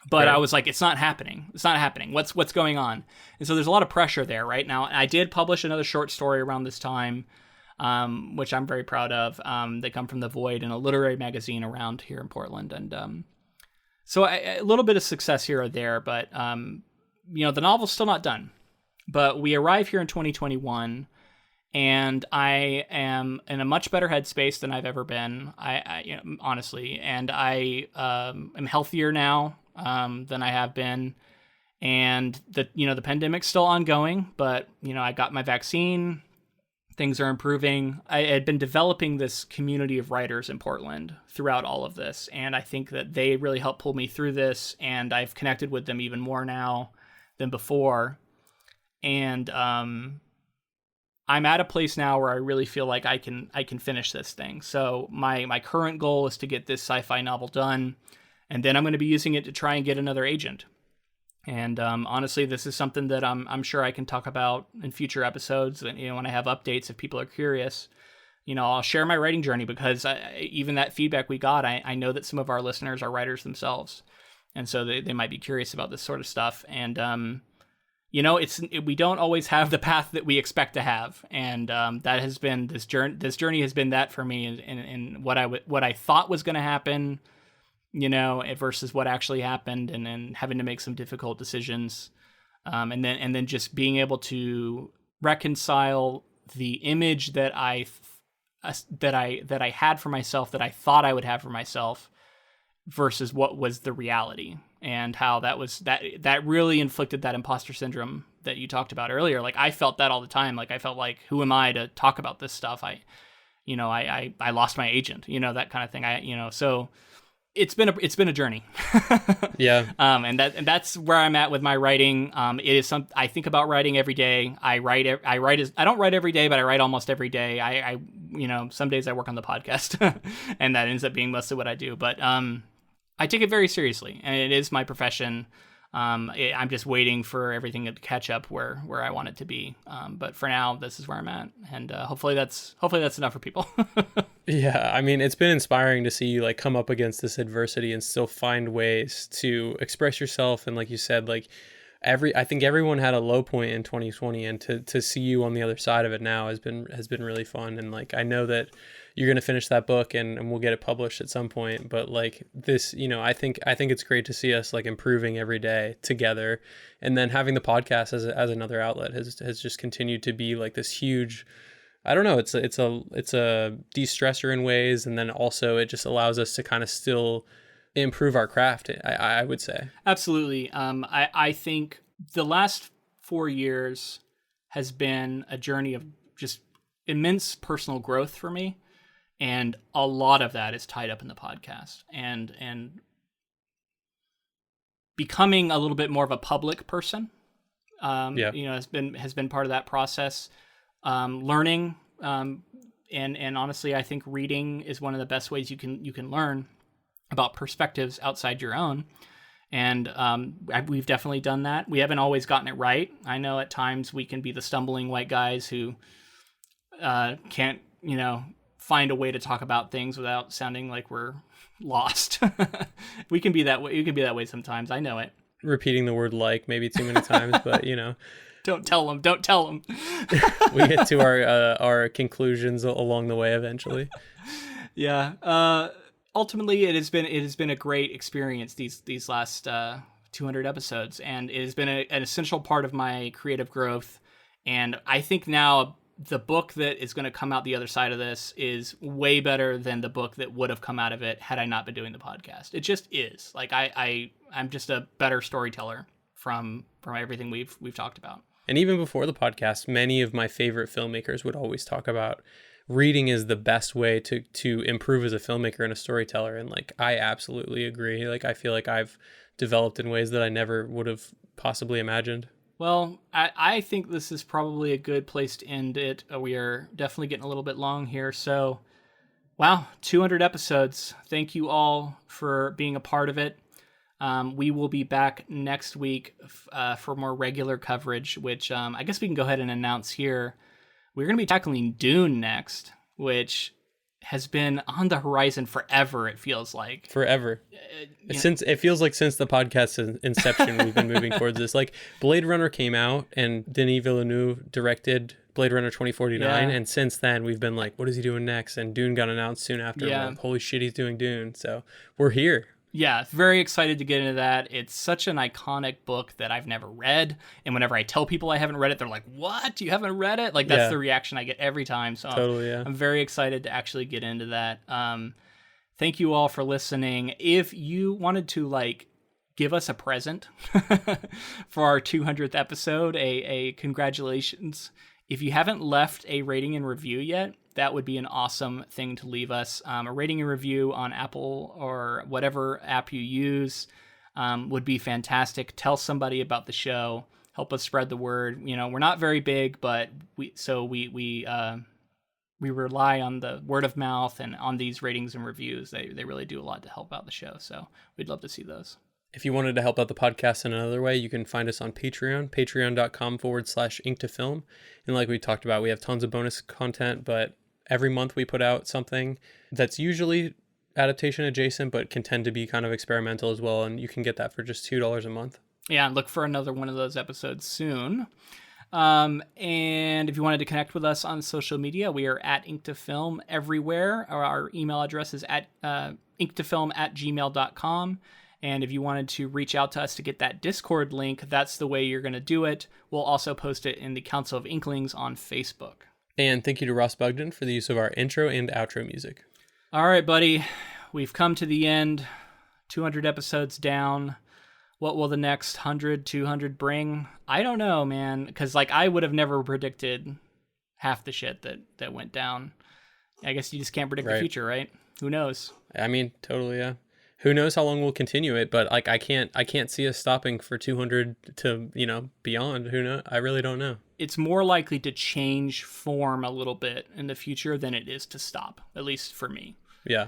But I was like, it's not happening. It's not happening. What's going on? And so there's a lot of pressure there right now. I did publish another short story around this time, which I'm very proud of. They come from The Void in a literary magazine around here in Portland. And so a little bit of success here or there, but the novel's still not done. But we arrive here in 2021, and I am in a much better headspace than I've ever been. Honestly, and I am healthier now than I have been, and the pandemic's still ongoing. But I got my vaccine. Things are improving. I had been developing this community of writers in Portland throughout all of this, and I think that they really helped pull me through this. And I've connected with them even more now than before. And I'm at a place now where I really feel like I can finish this thing. So my current goal is to get this sci-fi novel done, and then I'm going to be using it to try and get another agent. And honestly, this is something that I'm sure I can talk about in future episodes. And when I have updates, if people are curious, I'll share my writing journey because even that feedback we got, I know that some of our listeners are writers themselves, and so they might be curious about this sort of stuff. And we don't always have the path that we expect to have, and that has been this journey. This journey has been that for me, in what I thought was going to happen, versus what actually happened, and then having to make some difficult decisions, and then just being able to reconcile the image that I had for myself, that I thought I would have for myself, versus what was the reality. And how that really inflicted that imposter syndrome that you talked about earlier. I felt that all the time. I felt like, who am I to talk about this stuff? I lost my agent, that kind of thing. So it's been a journey. Yeah. And that's where I'm at with my writing. It is I think about writing every day. I don't write every day, but I write almost every day. I some days I work on the podcast and that ends up being mostly what I do. But, I take it very seriously, and it is my profession. I'm just waiting for everything to catch up where I want it to be. But for now, this is where I'm at, and hopefully that's enough for people. Yeah, I mean, it's been inspiring to see you come up against this adversity and still find ways to express yourself. And like you said, I think everyone had a low point in 2020, and to see you on the other side of it now has been really fun. And I know that you're going to finish that book and we'll get it published at some point. But this, I think it's great to see us improving every day together. And then having the podcast as another outlet has just continued to be this huge, I don't know, it's a de-stressor in ways. And then also it just allows us to kind of still improve our craft, I would say. Absolutely. I think the last 4 years has been a journey of just immense personal growth for me. And a lot of that is tied up in the podcast, and becoming a little bit more of a public person, has been part of that process. Learning, and honestly, I think reading is one of the best ways you can learn. about perspectives outside your own. And we've definitely done that. We haven't always gotten it right. I know at times we can be the stumbling white guys who can't, find a way to talk about things without sounding like we're lost. We can be that way. You can be that way sometimes. I know it. Repeating the word like maybe too many times, but Don't tell them. Don't tell them. We get to our conclusions along the way eventually. Yeah. Ultimately, it has been a great experience these last 200 episodes, and it has been an essential part of my creative growth. And I think now the book that is going to come out the other side of this is way better than the book that would have come out of it had I not been doing the podcast. It just is. Like I'm just a better storyteller from everything we've talked about. And even before the podcast, many of my favorite filmmakers would always talk about reading is the best way to improve as a filmmaker and a storyteller. And like, I absolutely agree. Like, I feel like I've developed in ways that I never would have possibly imagined. Well, I think this is probably a good place to end it. We are definitely getting a little bit long here. So, wow, 200 episodes. Thank you all for being a part of it. We will be back next week for more regular coverage, which I guess we can go ahead and announce here. We're going to be tackling Dune next, which has been on the horizon forever, it feels like. Forever. It feels like since the podcast's inception, we've been moving towards this. Like, Blade Runner came out, and Denis Villeneuve directed Blade Runner 2049, and since then, we've been like, what is he doing next? And Dune got announced soon after. Yeah. Like, holy shit, he's doing Dune. So, we're here. Yeah, very excited to get into that. It's such an iconic book that I've never read. And whenever I tell people I haven't read it, they're like, what? You haven't read it? Like, that's the reaction I get every time. So totally, yeah. I'm very excited to actually get into that. Thank you all for listening. If you wanted to, like, give us a present for our 200th episode, a congratulations. If you haven't left a rating and review yet, that would be an awesome thing to leave us. A rating and review on Apple or whatever app you use would be fantastic. Tell somebody about the show. Help us spread the word. We're not very big, but we rely on the word of mouth and on these ratings and reviews. They really do a lot to help out the show. So we'd love to see those. If you wanted to help out the podcast in another way, you can find us on Patreon, patreon.com/inktofilm. And like we talked about, we have tons of bonus content, but every month we put out something that's usually adaptation adjacent, but can tend to be kind of experimental as well. And you can get that for just $2 a month. Yeah, look for another one of those episodes soon. And if you wanted to connect with us on social media, we are at inktofilm everywhere. Our email address is at inktofilm@gmail.com. And if you wanted to reach out to us to get that Discord link, that's the way you're going to do it. We'll also post it in the Council of Inklings on Facebook. And thank you to Ross Bugden for the use of our intro and outro music. All right, buddy. We've come to the end. 200 episodes down. What will the next 100, 200 bring? I don't know, man. Because I would have never predicted half the shit that went down. I guess you just can't predict the future, right? Who knows? I mean, totally, yeah. Who knows how long we'll continue it, but I can't see us stopping for 200 to, beyond. Who knows? I really don't know. It's more likely to change form a little bit in the future than it is to stop, at least for me. Yeah.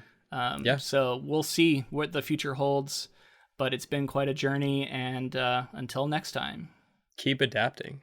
So we'll see what the future holds, but it's been quite a journey, and until next time. Keep adapting.